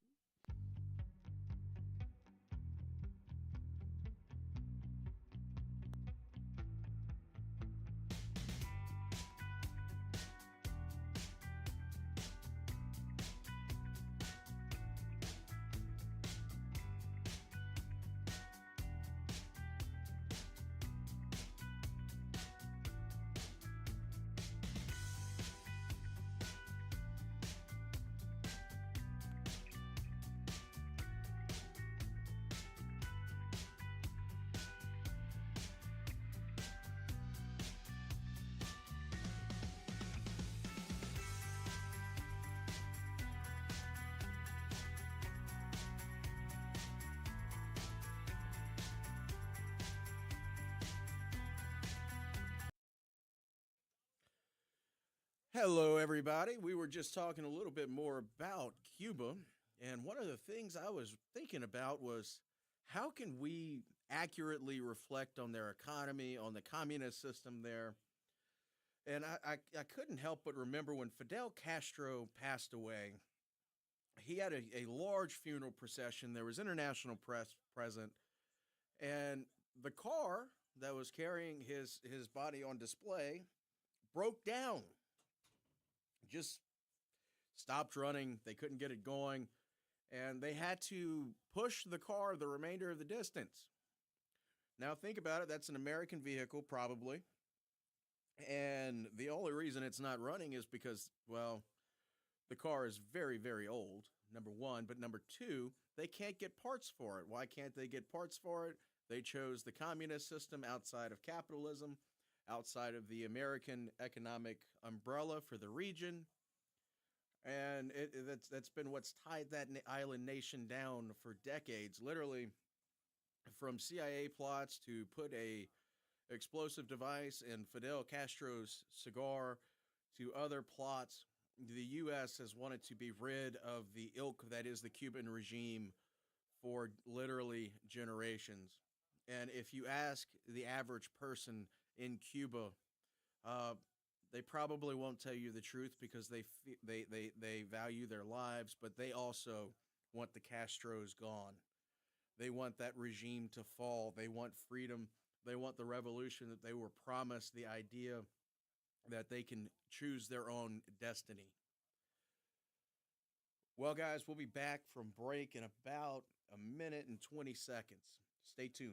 Hello, everybody. We were just talking a little bit more about Cuba, and one of the things I was thinking about was how can we accurately reflect on their economy, on the communist system there? And I couldn't help but remember when Fidel Castro passed away, he had a large funeral procession. There was international press present, and the car that was carrying his body on display broke down. Just stopped running. They couldn't get it going. and they had to push the car the remainder of the distance. Now think about it, that's an American vehicle probably, and the only reason it's not running is because, well, the car is very, very old, number one, but number two, they can't get parts for it. Why can't they get parts for it? They chose the communist system outside of capitalism, outside of the American economic umbrella for the region. And that's been what's tied that island nation down for decades, literally from CIA plots to put a explosive device in Fidel Castro's cigar to other plots. The U.S. has wanted to be rid of the ilk that is the Cuban regime for literally generations. And if you ask the average person in Cuba, they probably won't tell you the truth because they value their lives, but they also want the Castros gone. They want that regime to fall. They want freedom. They want the revolution that they were promised, the idea that they can choose their own destiny. Well, guys, we'll be back from break in about a minute and 20 seconds. Stay tuned.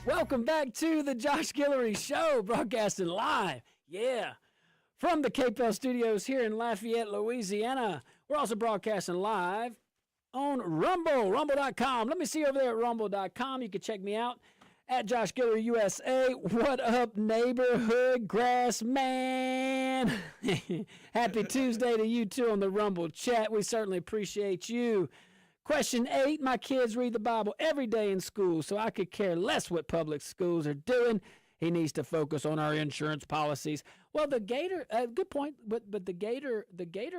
Welcome back to the Josh Guillory Show, broadcasting live, from the KPEL studios here in Lafayette, Louisiana. We're also broadcasting live on Rumble, rumble.com. Let me see you over there at rumble.com. You can check me out at Josh Guillory USA. What up, neighborhood grass man? Happy Tuesday to you too on the Rumble chat. We certainly appreciate you. Question 8, my kids read the Bible every day in school, so I could care less what public schools are doing. He needs to focus on our insurance policies. Well, the Gator, good point, but the Gator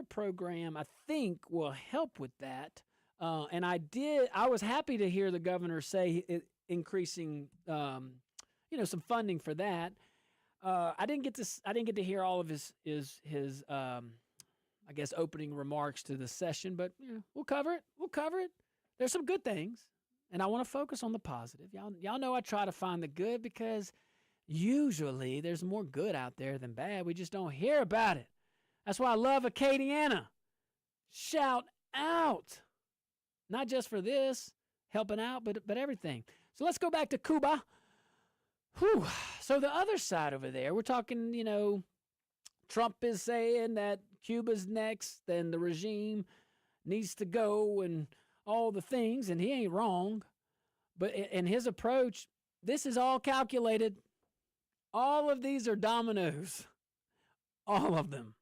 program, I think, will help with that. And I was happy to hear the governor say increasing, some funding for that. I didn't get to hear all of his I guess, opening remarks to the session, but we'll cover it. There's some good things, and I want to focus on the positive. Y'all know I try to find the good because usually there's more good out there than bad. We just don't hear about it. That's why I love Acadiana. Shout out. Not just for this, helping out, but everything. So let's go back to Cuba. Whew. So the other side over there, we're talking, Trump is saying that Cuba's next, then the regime needs to go and all the things, and he ain't wrong. But in his approach, this is all calculated. All of these are dominoes. All of them.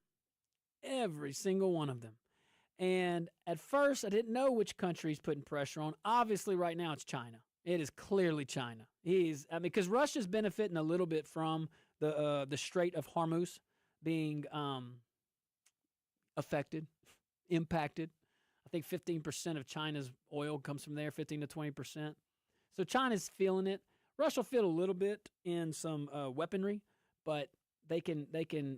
Every single one of them. And at first, I didn't know which country he's putting pressure on. Obviously, right now, it's China. It is clearly China. Because Russia's benefiting a little bit from the Strait of Hormuz being affected, impacted. I think 15% of China's oil comes from there, 15 to 20%. So China's feeling it. Russia will feel a little bit in some weaponry, but they can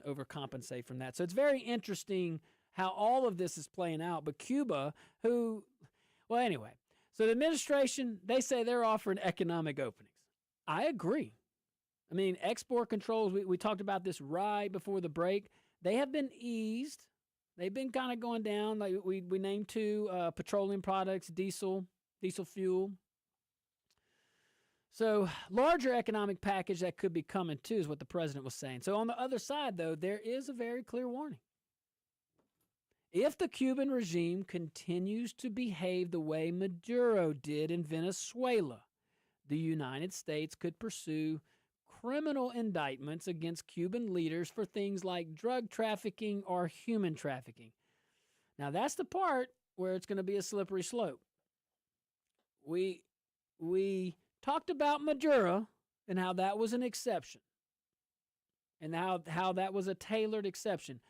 overcompensate from that. So it's very interesting how all of this is playing out. But Cuba, anyway, so the administration, they say they're offering economic openings. I agree. I mean, export controls, we talked about this right before the break. They have been eased. They've been kind of going down. Like we named two, petroleum products, diesel fuel. So larger economic package that could be coming too is what the president was saying. So on the other side, though, there is a very clear warning. If the Cuban regime continues to behave the way Maduro did in Venezuela, the United States could pursue criminal indictments against Cuban leaders for things like drug trafficking or human trafficking. Now, that's the part where it's going to be a slippery slope. We talked about Maduro and how that was an exception and how that was a tailored exception.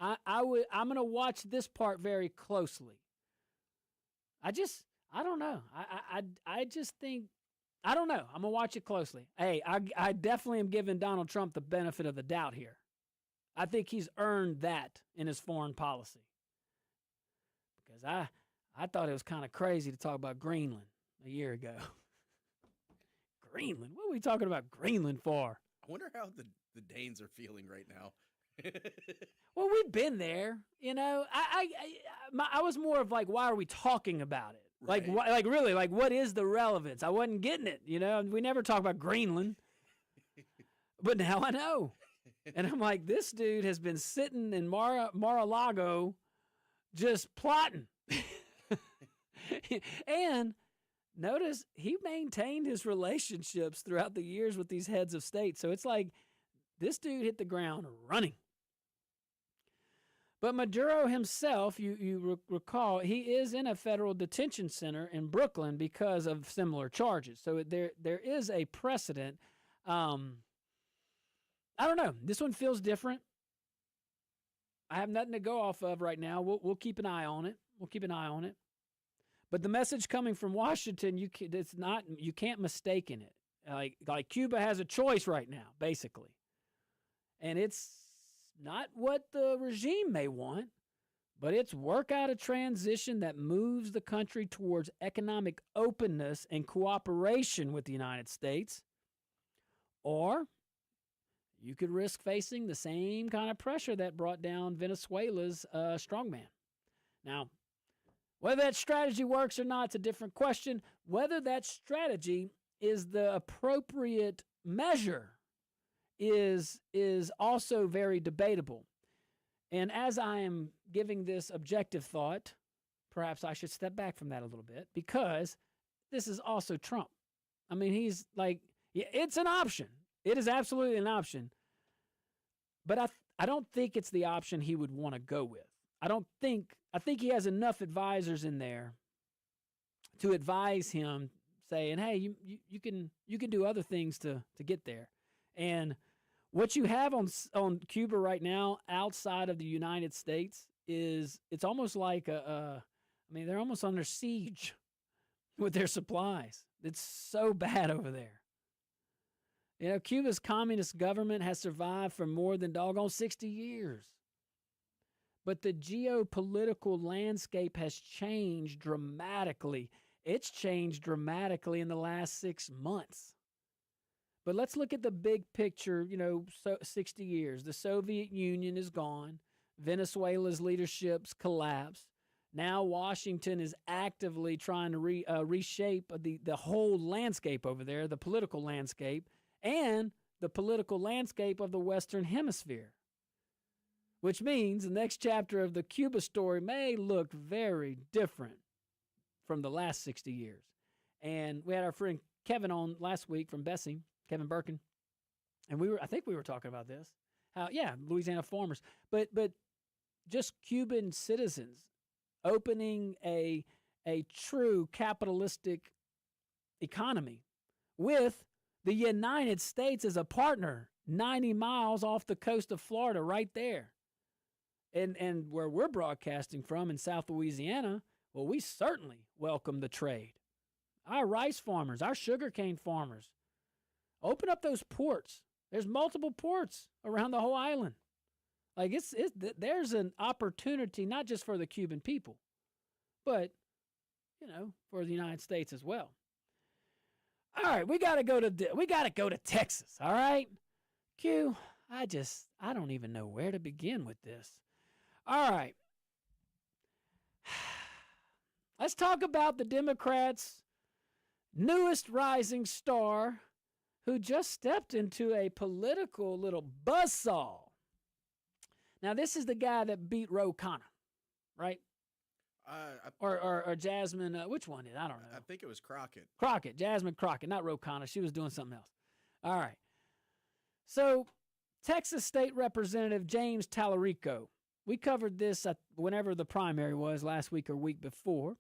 I'm going to watch this part very closely. I don't know. I just think, I don't know. I'm going to watch it closely. Hey, I definitely am giving Donald Trump the benefit of the doubt here. I think he's earned that in his foreign policy. Because I thought it was kind of crazy to talk about Greenland a year ago. Greenland? What are we talking about Greenland for? I wonder how the Danes are feeling right now. Well, we've been there, you know. I was more of like, why are we talking about it? Right. Like really, like what is the relevance? I wasn't getting it, you know. We never talk about Greenland, but now I know, and I'm like, this dude has been sitting in Mar-a-Lago, just plotting, and notice he maintained his relationships throughout the years with these heads of state. So it's like this dude hit the ground running. But Maduro himself, you recall, he is in a federal detention center in Brooklyn because of similar charges. So there is a precedent. I don't know. This one feels different. I have nothing to go off of right now. We'll keep an eye on it. But the message coming from Washington, you can't mistake in it. Like Cuba has a choice right now, basically, and it's not what the regime may want, but it's work out a transition that moves the country towards economic openness and cooperation with the United States. Or you could risk facing the same kind of pressure that brought down Venezuela's strongman. Now, whether that strategy works or not, it's a different question. Whether that strategy is the appropriate measure is also very debatable. And as I am giving this objective thought, perhaps I should step back from that a little bit, because this is also Trump. I mean, he's like, it's an option. It is absolutely an option. But I don't think it's the option he would want to go with. I think he has enough advisors in there to advise him, saying, hey, you can do other things to get there. And what you have on Cuba right now, outside of the United States, is it's almost like they're almost under siege with their supplies. It's so bad over there. You know, Cuba's communist government has survived for more than doggone 60 years. But the geopolitical landscape has changed dramatically. It's changed dramatically in the last 6 months. But let's look at the big picture, 60 years. The Soviet Union is gone. Venezuela's leadership's collapsed. Now Washington is actively trying to reshape the whole landscape over there, the political landscape, and the political landscape of the Western Hemisphere. Which means the next chapter of the Cuba story may look very different from the last 60 years. And we had our friend Kevin on last week from Bessie, Kevin Birkin, and I think we were talking about this. Louisiana farmers, but just Cuban citizens opening a true capitalistic economy with the United States as a partner, 90 miles off the coast of Florida, right there. And where we're broadcasting from in South Louisiana, well, we certainly welcome the trade. Our rice farmers, our sugarcane farmers, open up those ports. There's multiple ports around the whole island. Like there's an opportunity not just for the Cuban people, but for the United States as well. All right, we gotta go to Texas. All right, Q. I don't even know where to begin with this. All right, let's talk about the Democrats' newest rising star, who just stepped into a political little buzzsaw. Now, this is the guy that beat Ro Khanna, right? Or Jasmine, which one is it? I don't know. I think it was Crockett, Jasmine Crockett, not Ro Khanna. She was doing something else. All right. So, Texas State Representative James Talarico. We covered this whenever the primary was, last week or week before.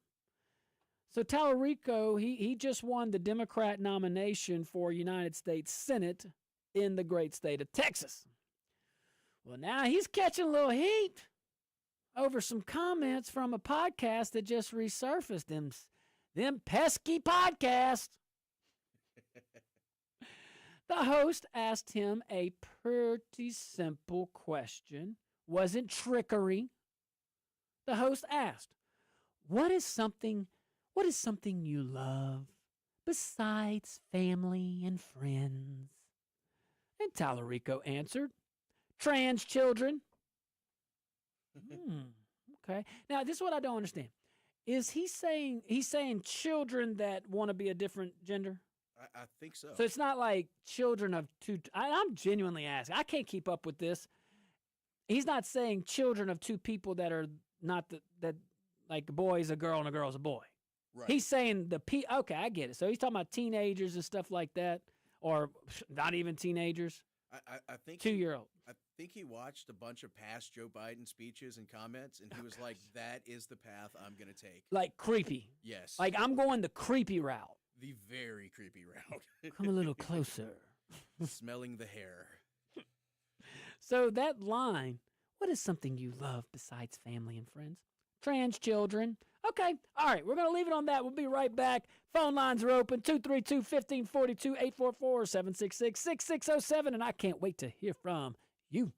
So, Talarico, he just won the Democrat nomination for United States Senate in the great state of Texas. Well, now he's catching a little heat over some comments from a podcast that just resurfaced. Them pesky podcasts. The host asked him a pretty simple question. Wasn't trickery. The host asked, what is something you love besides family and friends? And Talarico answered, trans children. Okay. Now, this is what I don't understand. Is he's saying children that want to be a different gender? I think so. So it's not like children of two. I'm genuinely asking. I can't keep up with this. He's not saying children of two people that are not that like a boy is a girl and a girl's a boy. Right. He's saying okay, I get it. So he's talking about teenagers and stuff like that, or not even teenagers. I think 2-year-old. I think he watched a bunch of past Joe Biden speeches and comments, and he was like, that is the path I'm going to take. Like creepy. Yes. Like I'm going the creepy route. The very creepy route. Come a little closer. Smelling the hair. So that line, what is something you love besides family and friends? Trans children. Okay. All right. We're going to leave it on that. We'll be right back. Phone lines are open. 232-1542, 844-766-6607. And I can't wait to hear from you.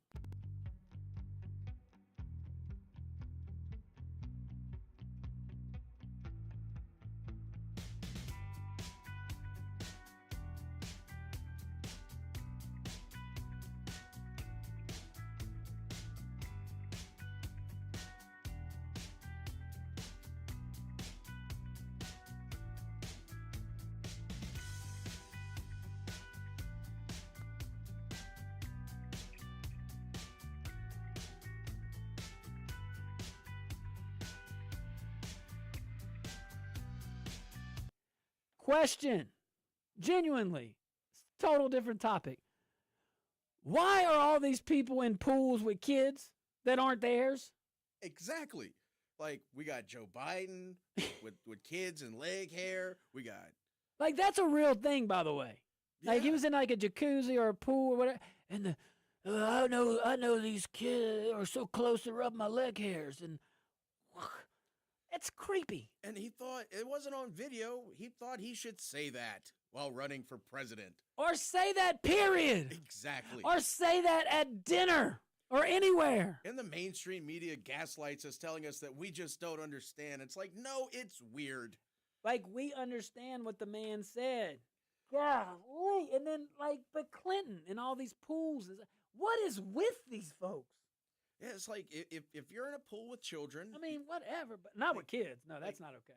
Question, genuinely, total different topic. Why are all these people in pools with kids that aren't theirs? Exactly. Like, we got Joe Biden with kids and leg hair. We got... Like, that's a real thing, by the way. Yeah. Like, he was in, like, a jacuzzi or a pool or whatever, and I know these kids are so close to rub my leg hairs, and... It's creepy. And he thought, it wasn't on video, he thought he should say that while running for president. Or say that, period. Exactly. Or say that at dinner or anywhere. And the mainstream media gaslights us, telling us that we just don't understand. It's like, no, it's weird. Like, we understand what the man said. Golly. And then, like, but Clinton and all these pools. What is with these folks? Yeah, it's like if you're in a pool with children. I mean, whatever, but not with kids. No, that's not okay.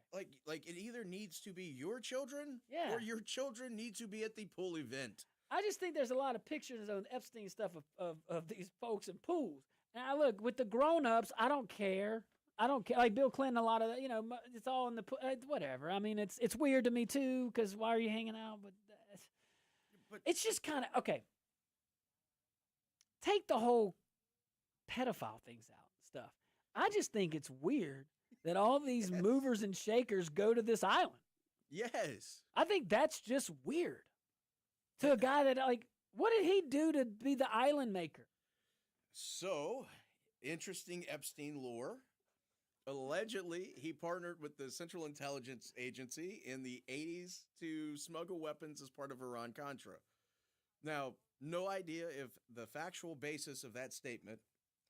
Like it either needs to be your children, yeah, or your children need to be at the pool event. I just think there's a lot of pictures on Epstein stuff of these folks in pools. And I look with the grown-ups, I don't care. Like Bill Clinton, a lot of that, it's all in the whatever. I mean, it's weird to me too, because why are you hanging out? But it's just kind of okay. Take the whole pedophile things out and stuff. I just think it's weird that all these movers and shakers go to this island. Yes. I think that's just weird. To a guy that, like, what did he do to be the island maker? So, interesting Epstein lore. Allegedly, he partnered with the Central Intelligence Agency in the 80s to smuggle weapons as part of Iran-Contra. Now, no idea if the factual basis of that statement,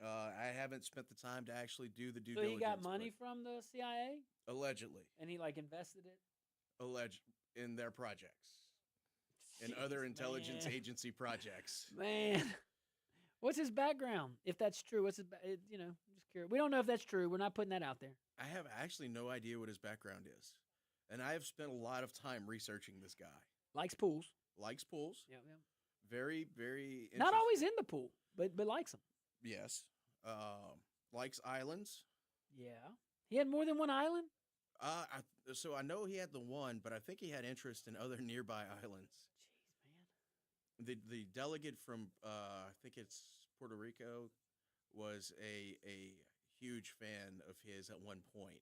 I haven't spent the time to actually do the due diligence. So he got money from the CIA? Allegedly. And he, like, invested it? In their projects. And other intelligence agency projects. Man. What's his background? If that's true, what's his, you know, I'm just curious. We don't know if that's true. We're not putting that out there. I have actually no idea what his background is. And I have spent a lot of time researching this guy. Likes pools. Likes pools. Yeah. Very, very Not always in the pool, but likes them. Yes. Likes islands. Yeah. He had more than one island? So I know he had the one, but I think he had interest in other nearby islands. Jeez, man. The delegate from I think it's Puerto Rico was a huge fan of his at one point.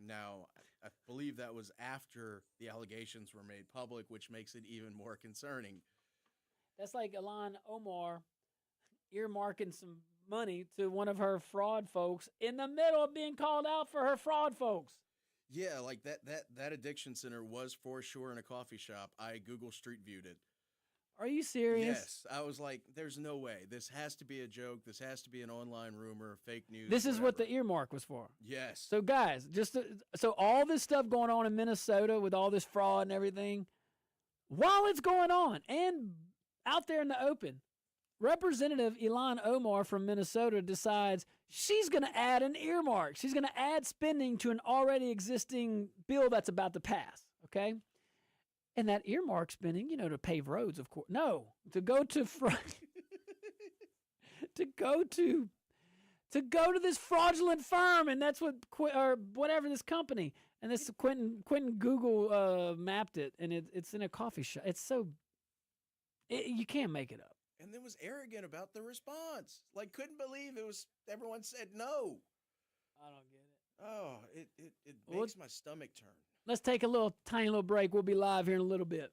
Now, I believe that was after the allegations were made public, which makes it even more concerning. That's like Ilhan Omar earmarking some money to one of her fraud folks in the middle of being called out for her fraud folks. Yeah, like that addiction center was for sure in a coffee shop. I Google Street Viewed it. Are you serious? Yes. I was like, there's no way. This has to be a joke. This has to be an online rumor, fake news. This is what the earmark was for. Yes. So, guys, so all this stuff going on in Minnesota with all this fraud and everything, while it's going on and out there in the open, Representative Ilhan Omar from Minnesota decides she's going to add an earmark. She's going to add spending to an already existing bill that's about to pass, okay? And that earmark spending, you know, to pave roads, of course. No, to go to to go to this fraudulent firm, and that's what or whatever this company. And this Quentin Google mapped it, and it's in a coffee shop. It's so you can't make it up. And then was arrogant about the response. Like, couldn't believe it was. Everyone said no. I don't get it. Oh, it makes my stomach turn. Let's take a tiny little break. We'll be live here in a little bit.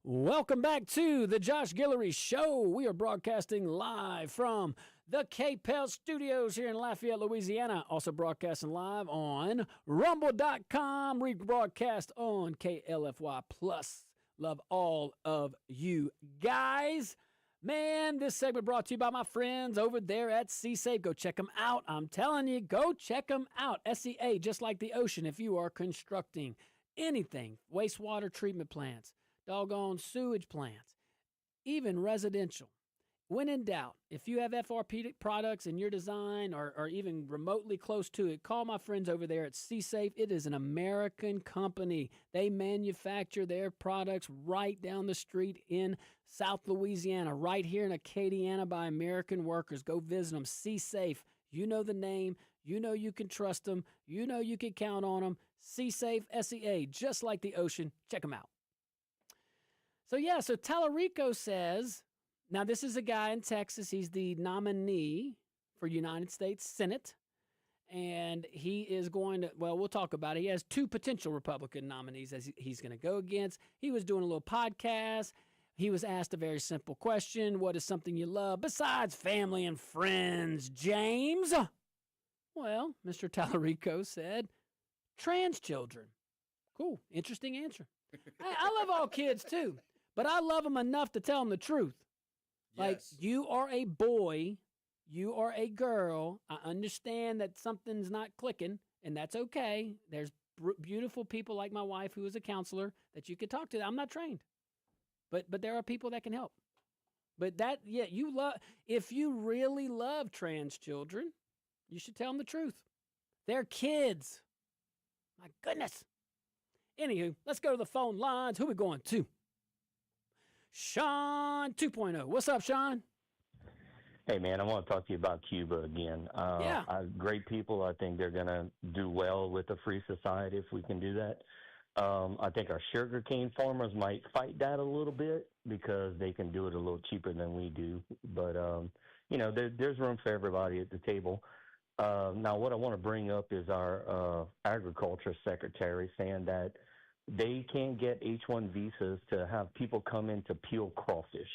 Welcome back to the Josh Guillory Show. We are broadcasting live from the KPEL studios here in Lafayette, Louisiana. Also broadcasting live on rumble.com, rebroadcast on KLFY Plus. Love all of you guys. Man, this segment brought to you by my friends over there at C-Safe. Go check them out. I'm telling you, go check them out. SCA, just like the ocean, if you are constructing anything, wastewater treatment plants, doggone sewage plants, even residential. When in doubt, if you have FRP products in your design or even remotely close to it, call my friends over there at C-Safe. It is an American company. They manufacture their products right down the street in South Louisiana, right here in Acadiana by American workers. Go visit them. C-Safe. You know the name. You know you can trust them. You know you can count on them. C-Safe, SEA, just like the ocean. Check them out. So Talarico says, now this is a guy in Texas. He's the nominee for United States Senate, and he is going to, well, we'll talk about it. He has two potential Republican nominees as he's going to go against. He was doing a little podcast. he was asked a very simple question. What is something you love besides family and friends, James? Well, Mr. Talarico said, trans children. Cool. Interesting answer. I love all kids too, but I love them enough to tell them the truth. Like, you are a boy, you are a girl. I understand that something's not clicking, and that's okay. There's beautiful people like my wife who is a counselor that you could talk to. I'm not trained, but there are people that can help. But that, yeah, if you really love trans children, you should tell them the truth. They're kids. My goodness. Anywho, let's go to the phone lines. Who are we going to? Sean 2.0. What's up, Sean? Hey, man, I want to talk to you about Cuba again. Yeah. Great people. I think they're going to do well with a free society if we can do that. I think our sugarcane farmers might fight that a little bit because they can do it a little cheaper than we do. But, there's room for everybody at the table. Now, what I want to bring up is our agriculture secretary saying that they can't get H-1 visas to have people come in to peel crawfish.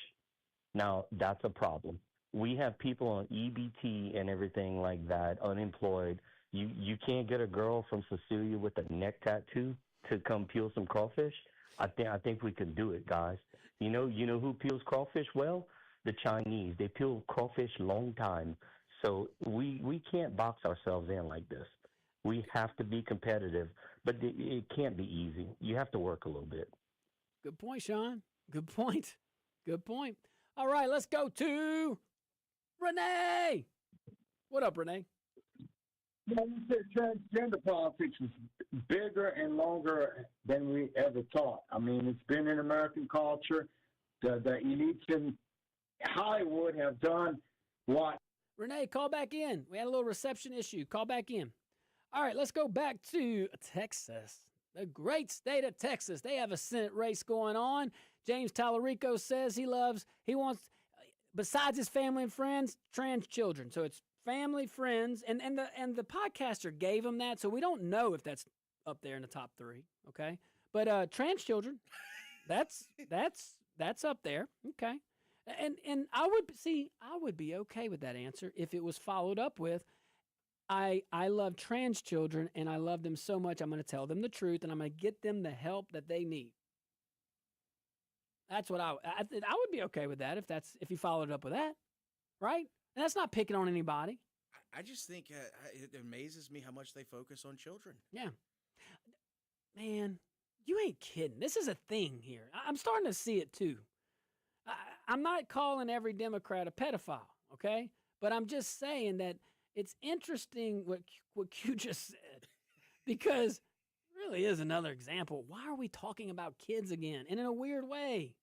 Now, that's a problem. We have people on EBT and everything like that, unemployed. You can't get a girl from Cecilia with a neck tattoo to come peel some crawfish. I think we can do it, guys. You know who peels crawfish well? The Chinese. They peel crawfish long time. So we can't box ourselves in like this. We have to be competitive, but it can't be easy. You have to work a little bit. Good point, Sean. Good point. Good point. All right, let's go to Renee. What up, Renee? Transgender politics is bigger and longer than we ever thought. I mean, it's been in American culture. The elites in Hollywood have done what? Renee, call back in. We had a little reception issue. Call back in. All right, let's go back to Texas, the great state of Texas. They have a Senate race going on. James Talarico says he wants, besides his family and friends, trans children. So it's family, friends, and the podcaster gave him that, so we don't know if that's up there in the top 3, okay? But trans children, that's up there, okay? And I would be okay with that answer if it was followed up with, I love trans children and I love them so much I'm going to tell them the truth and I'm going to get them the help that they need. That's what I would be okay with that if you followed it up with that, right? And that's not picking on anybody. I just think it amazes me how much they focus on children. Yeah, man, you ain't kidding. This is a thing here. I'm starting to see it too. I'm not calling every Democrat a pedophile, okay? But I'm just saying that it's interesting what Q just said, because it really is another example. Why are we talking about kids again and in a weird way?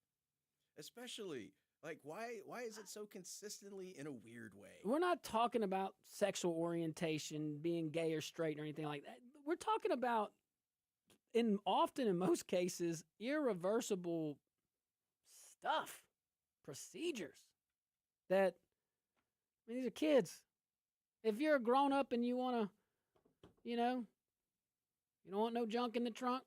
Especially, like, why is it so consistently in a weird way? We're not talking about sexual orientation, being gay or straight or anything like that. We're talking about, often in most cases, irreversible stuff, procedures that, I mean, these are kids. If you're a grown up and you want to, you don't want no junk in the trunk.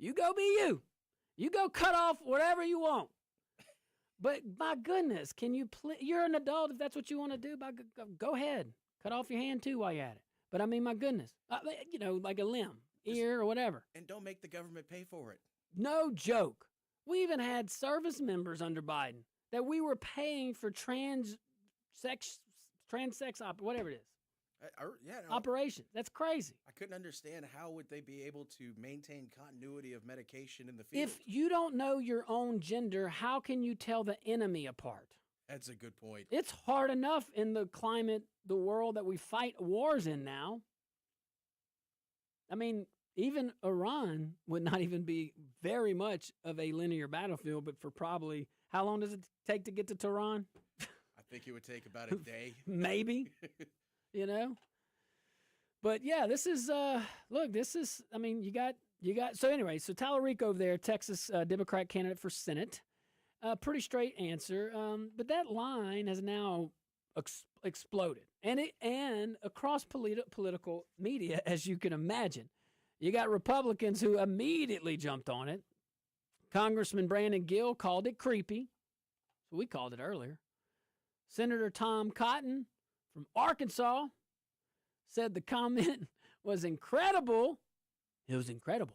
You go be you. You go cut off whatever you want. But my goodness, can you you're an adult if that's what you want to do. Go ahead. Cut off your hand too while you're at it. But I mean, my goodness, like a limb, ear, or whatever. And don't make the government pay for it. No joke. We even had service members under Biden that we were paying for trans sex, whatever it is. Operations. That's crazy. I couldn't understand how would they be able to maintain continuity of medication in the field. If you don't know your own gender, how can you tell the enemy apart? That's a good point. It's hard enough in the climate, the world that we fight wars in now. I mean, even Iran would not even be very much of a linear battlefield, but for probably, how long does it take to get to Tehran? I think it would take about a day. Maybe. But yeah, this is, I mean, you got, so anyway, so Talarico over there, Texas Democrat candidate for Senate, pretty straight answer. But that line has now exploded and across political media, as you can imagine. You got Republicans who immediately jumped on it. Congressman Brandon Gill called it creepy. So we called it earlier. Senator Tom Cotton from Arkansas said the comment was incredible. It was incredible.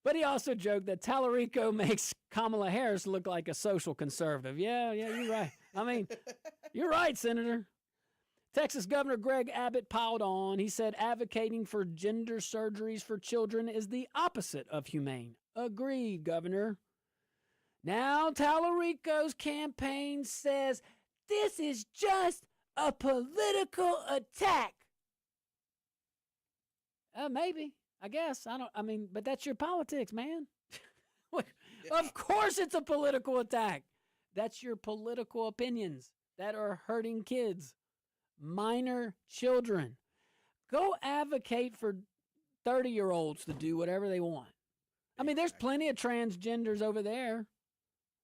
But he also joked that Talarico makes Kamala Harris look like a social conservative. Yeah, you're right. I mean, you're right, Senator. Texas Governor Greg Abbott piled on. He said advocating for gender surgeries for children is the opposite of humane. Agreed, Governor. Now Talarico's campaign says this is just a political attack. Maybe. I guess. But that's your politics, man. Of course it's a political attack. That's your political opinions that are hurting kids, minor children. Go advocate for 30-year-olds to do whatever they want. I mean, there's plenty of transgenders over there.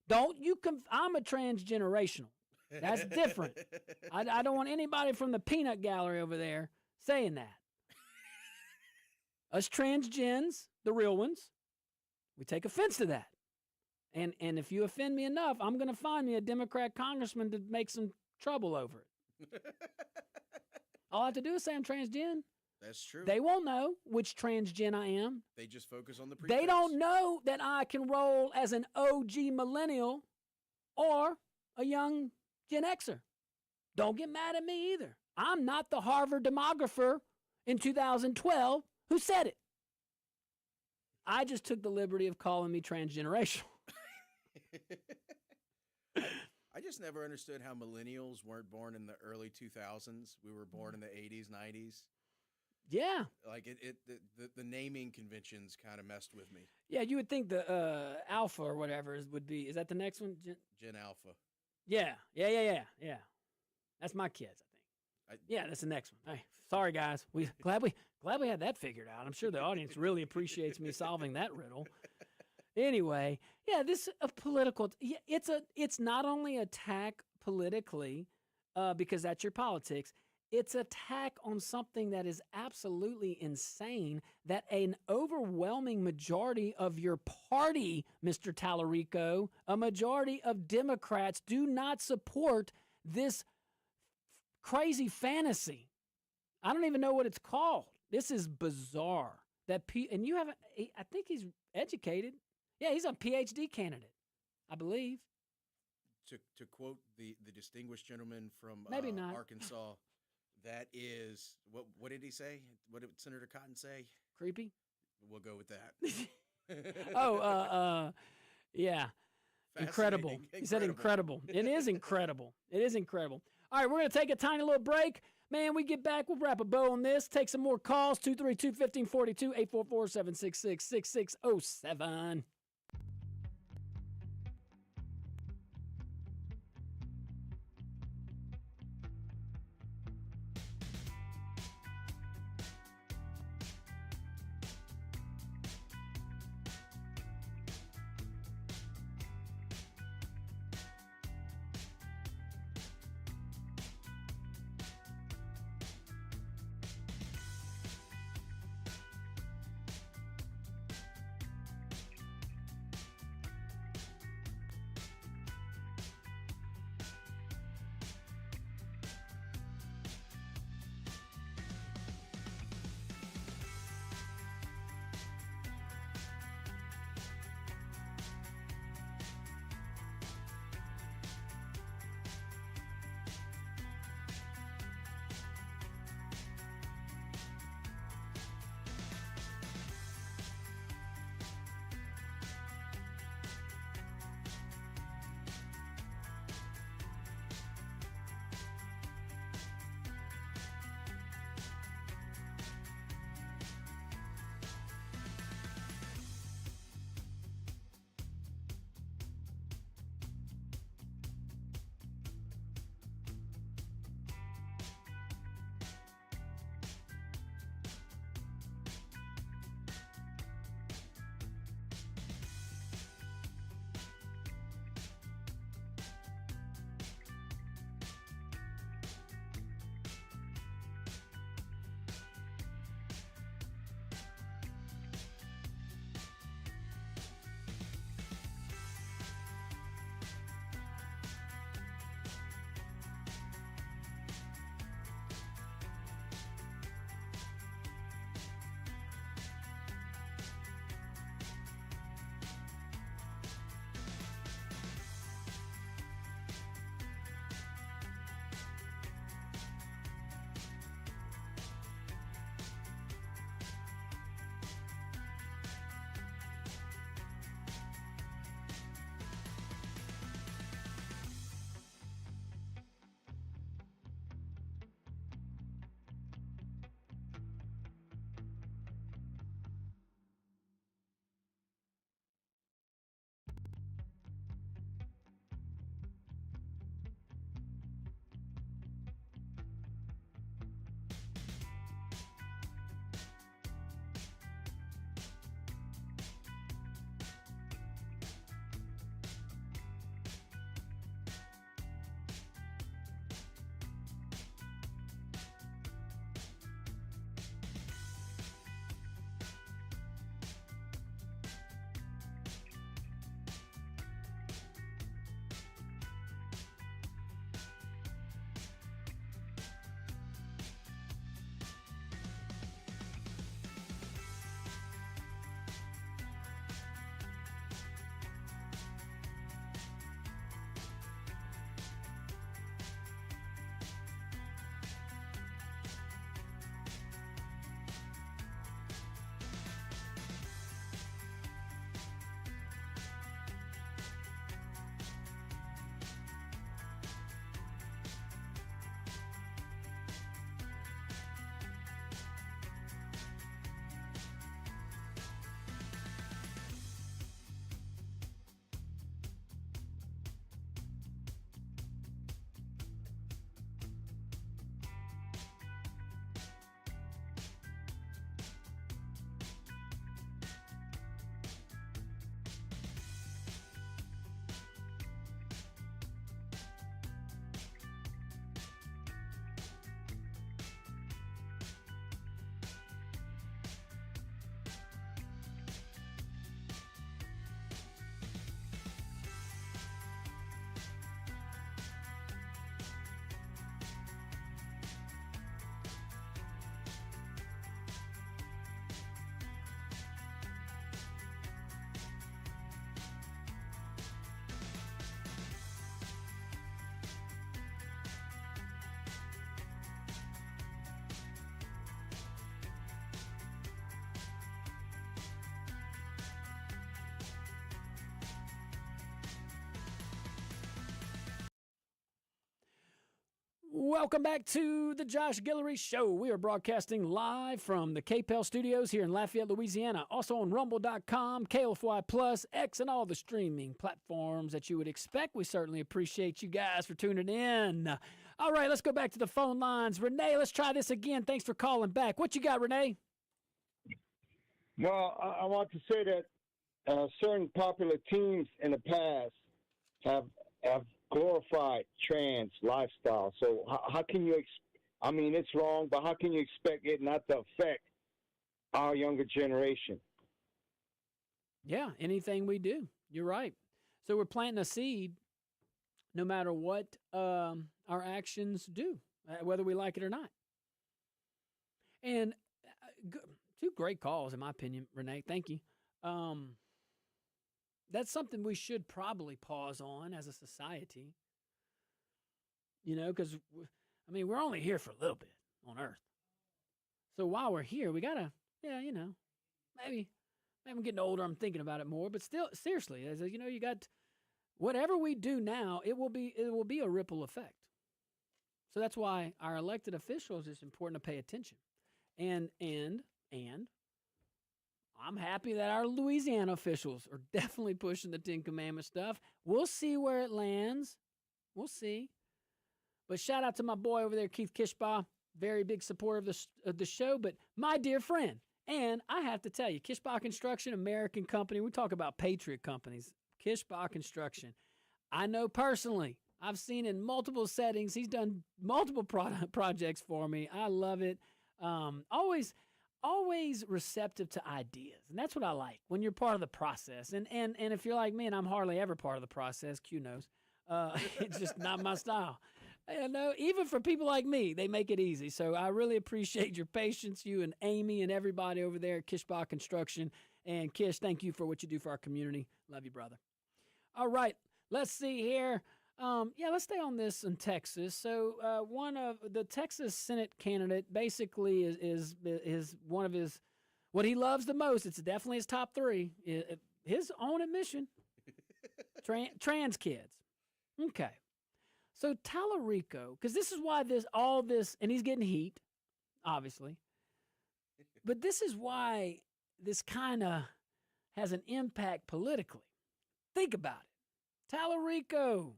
I'm a transgenerational. That's different. I don't want anybody from the peanut gallery over there saying that. Us transgens, the real ones, we take offense to that. And if you offend me enough, I'm going to find me a Democrat congressman to make some trouble over it. All I have to do is say I'm transgen. That's true. They won't know which transgen I am. They just focus on the prefix. They don't know that I can roll as an OG millennial or a young Gen Xer. Don't get mad at me either. I'm not the Harvard demographer in 2012 who said it. I just took the liberty of calling me transgenerational. I just never understood how millennials weren't born in the early 2000s. We were born in the 80s, 90s. Yeah. Like the naming conventions kind of messed with me. Yeah, you would think the Alpha or whatever would be. Is that the next one? Gen Alpha. Yeah. That's my kids, I think. Yeah, that's the next one. Hey, sorry guys. We glad we had that figured out. I'm sure the audience really appreciates me solving that riddle. Anyway, yeah, this a political. Yeah, it's not only attack politically, because that's your politics. It's attack on something that is absolutely insane. That an overwhelming majority of your party, Mr. Talarico, a majority of Democrats do not support this crazy fantasy. I don't even know what it's called. This is bizarre. And you haven't. I think he's educated. Yeah, he's a PhD candidate, I believe. To quote the distinguished gentleman from Maybe not. Arkansas, that is what did he say? What did Senator Cotton say? Creepy. We'll go with that. Yeah. Incredible. He said incredible. It is incredible. It is incredible. All right, we're going to take a tiny little break. Man, we get back, we'll wrap a bow on this. Take some more calls, 232-1542, 844-766-6607. Welcome back to the Josh Guillory Show. We are broadcasting live from the KPEL studios here in Lafayette, Louisiana. Also on Rumble.com, KLFY Plus, X, and all the streaming platforms that you would expect. We certainly appreciate you guys for tuning in. All right, let's go back to the phone lines. Renee, let's try this again. Thanks for calling back. What you got, Renee? Well, I want to say that certain popular teams in the past have glorified trans lifestyle. So how can you? I mean, it's wrong, but how can you expect it not to affect our younger generation? Yeah, anything we do. You're right. So we're planting a seed, no matter what our actions do, whether we like it or not. And two great calls, in my opinion, Renee. Thank you. That's something we should probably pause on as a society, because, I mean, we're only here for a little bit on Earth. So while we're here, we got to, maybe I'm getting older, I'm thinking about it more, but still, seriously, as you got, whatever we do now, it will be a ripple effect. So that's why our elected officials, it's important to pay attention. And I'm happy that our Louisiana officials are definitely pushing the Ten Commandments stuff. We'll see where it lands. We'll see. But shout out to my boy over there, Keith Kishbaugh. Very big supporter of the show, but my dear friend. And I have to tell you, Kishbaugh Construction, American company. We talk about patriot companies. Kishbaugh Construction. I know personally. I've seen in multiple settings. He's done multiple projects for me. I love it. Always receptive to ideas. And that's what I like when you're part of the process. And if you're like me and I'm hardly ever part of the process, Q knows, it's just not my style. Even for people like me, they make it easy. So I really appreciate your patience, you and Amy and everybody over there at Kishbaugh Construction. And Kish, thank you for what you do for our community. Love you, brother. All right, let's see here. Let's stay on this in Texas. So one of the Texas Senate candidate basically is one of his, what he loves the most. It's definitely his top three. His own admission, trans kids. Okay. So Talarico, because this is why all this, and he's getting heat, obviously. But this is why this kind of has an impact politically. Think about it. Talarico.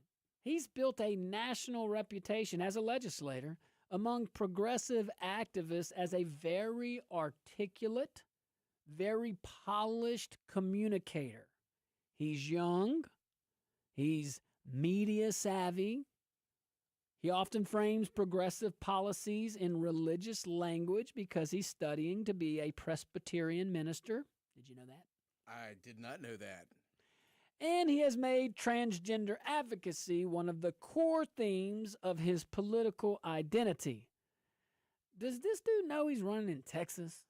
He's built a national reputation as a legislator among progressive activists as a very articulate, very polished communicator. He's young. He's media savvy. He often frames progressive policies in religious language because he's studying to be a Presbyterian minister. Did you know that? I did not know that. And he has made transgender advocacy one of the core themes of his political identity. Does this dude know he's running in Texas?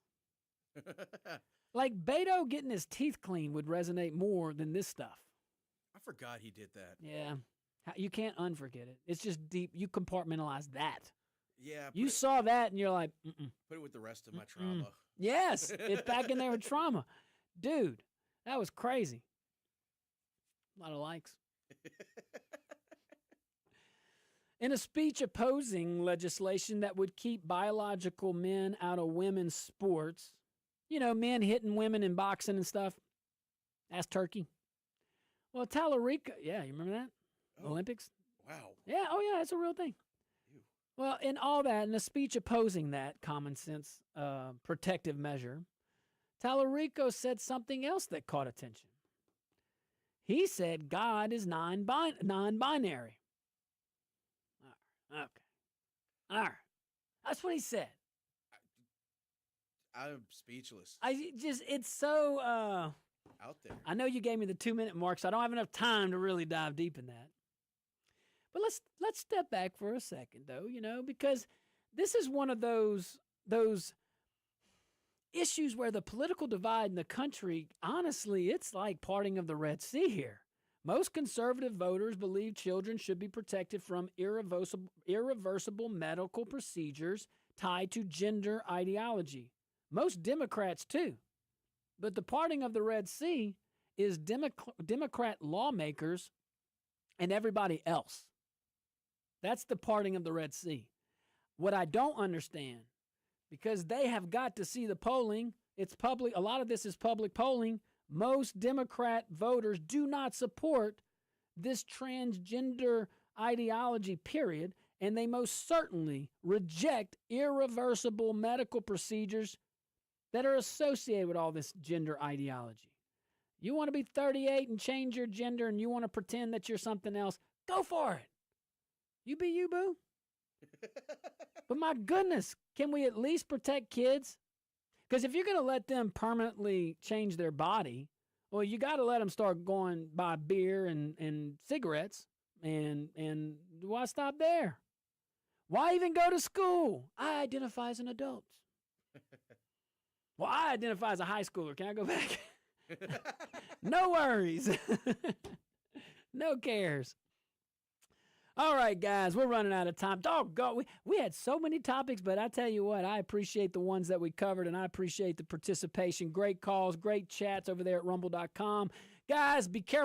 Like Beto getting his teeth cleaned would resonate more than this stuff. I forgot he did that. Yeah. You can't unforget it. It's just deep. You compartmentalize that. Yeah. You saw that and you're like, mm-mm. Put it with the rest of my trauma. Yes. It's back in there with trauma. Dude, that was crazy. A lot of likes. In a speech opposing legislation that would keep biological men out of women's sports, men hitting women in boxing and stuff, that's Turkey. Well, Talarico, yeah, you remember that? Oh, Olympics? Wow. Yeah, it's a real thing. Ew. Well, in all that, in a speech opposing that common sense protective measure, Talarico said something else that caught attention. He said God is non-binary. Okay. All right. That's what he said. I'm speechless. It's so out there. I know you gave me the 2-minute mark, so I don't have enough time to really dive deep in that. But let's step back for a second, though, because this is one of those issues where the political divide in the country, honestly, it's like parting of the Red Sea here. Most conservative voters believe children should be protected from irreversible medical procedures tied to gender ideology. Most Democrats, too. But the parting of the Red Sea is Democrat lawmakers and everybody else. That's the parting of the Red Sea. What I don't understand, because they have got to see the polling, it's public, a lot of this is public polling, most Democrat voters do not support this transgender ideology, period, and they most certainly reject irreversible medical procedures that are associated with all this gender ideology. You want to be 38 and change your gender and you want to pretend that you're something else, go for it. You be you, boo. But my goodness, can we at least protect kids? Because if you're going to let them permanently change their body, well, you got to let them start going buy beer and cigarettes. And why stop there? Why even go to school? I identify as an adult. Well, I identify as a high schooler. Can I go back? No worries. No cares. All right, guys, we're running out of time. Doggone, we had so many topics, but I tell you what, I appreciate the ones that we covered, and I appreciate the participation. Great calls, great chats over there at rumble.com. Guys, be careful.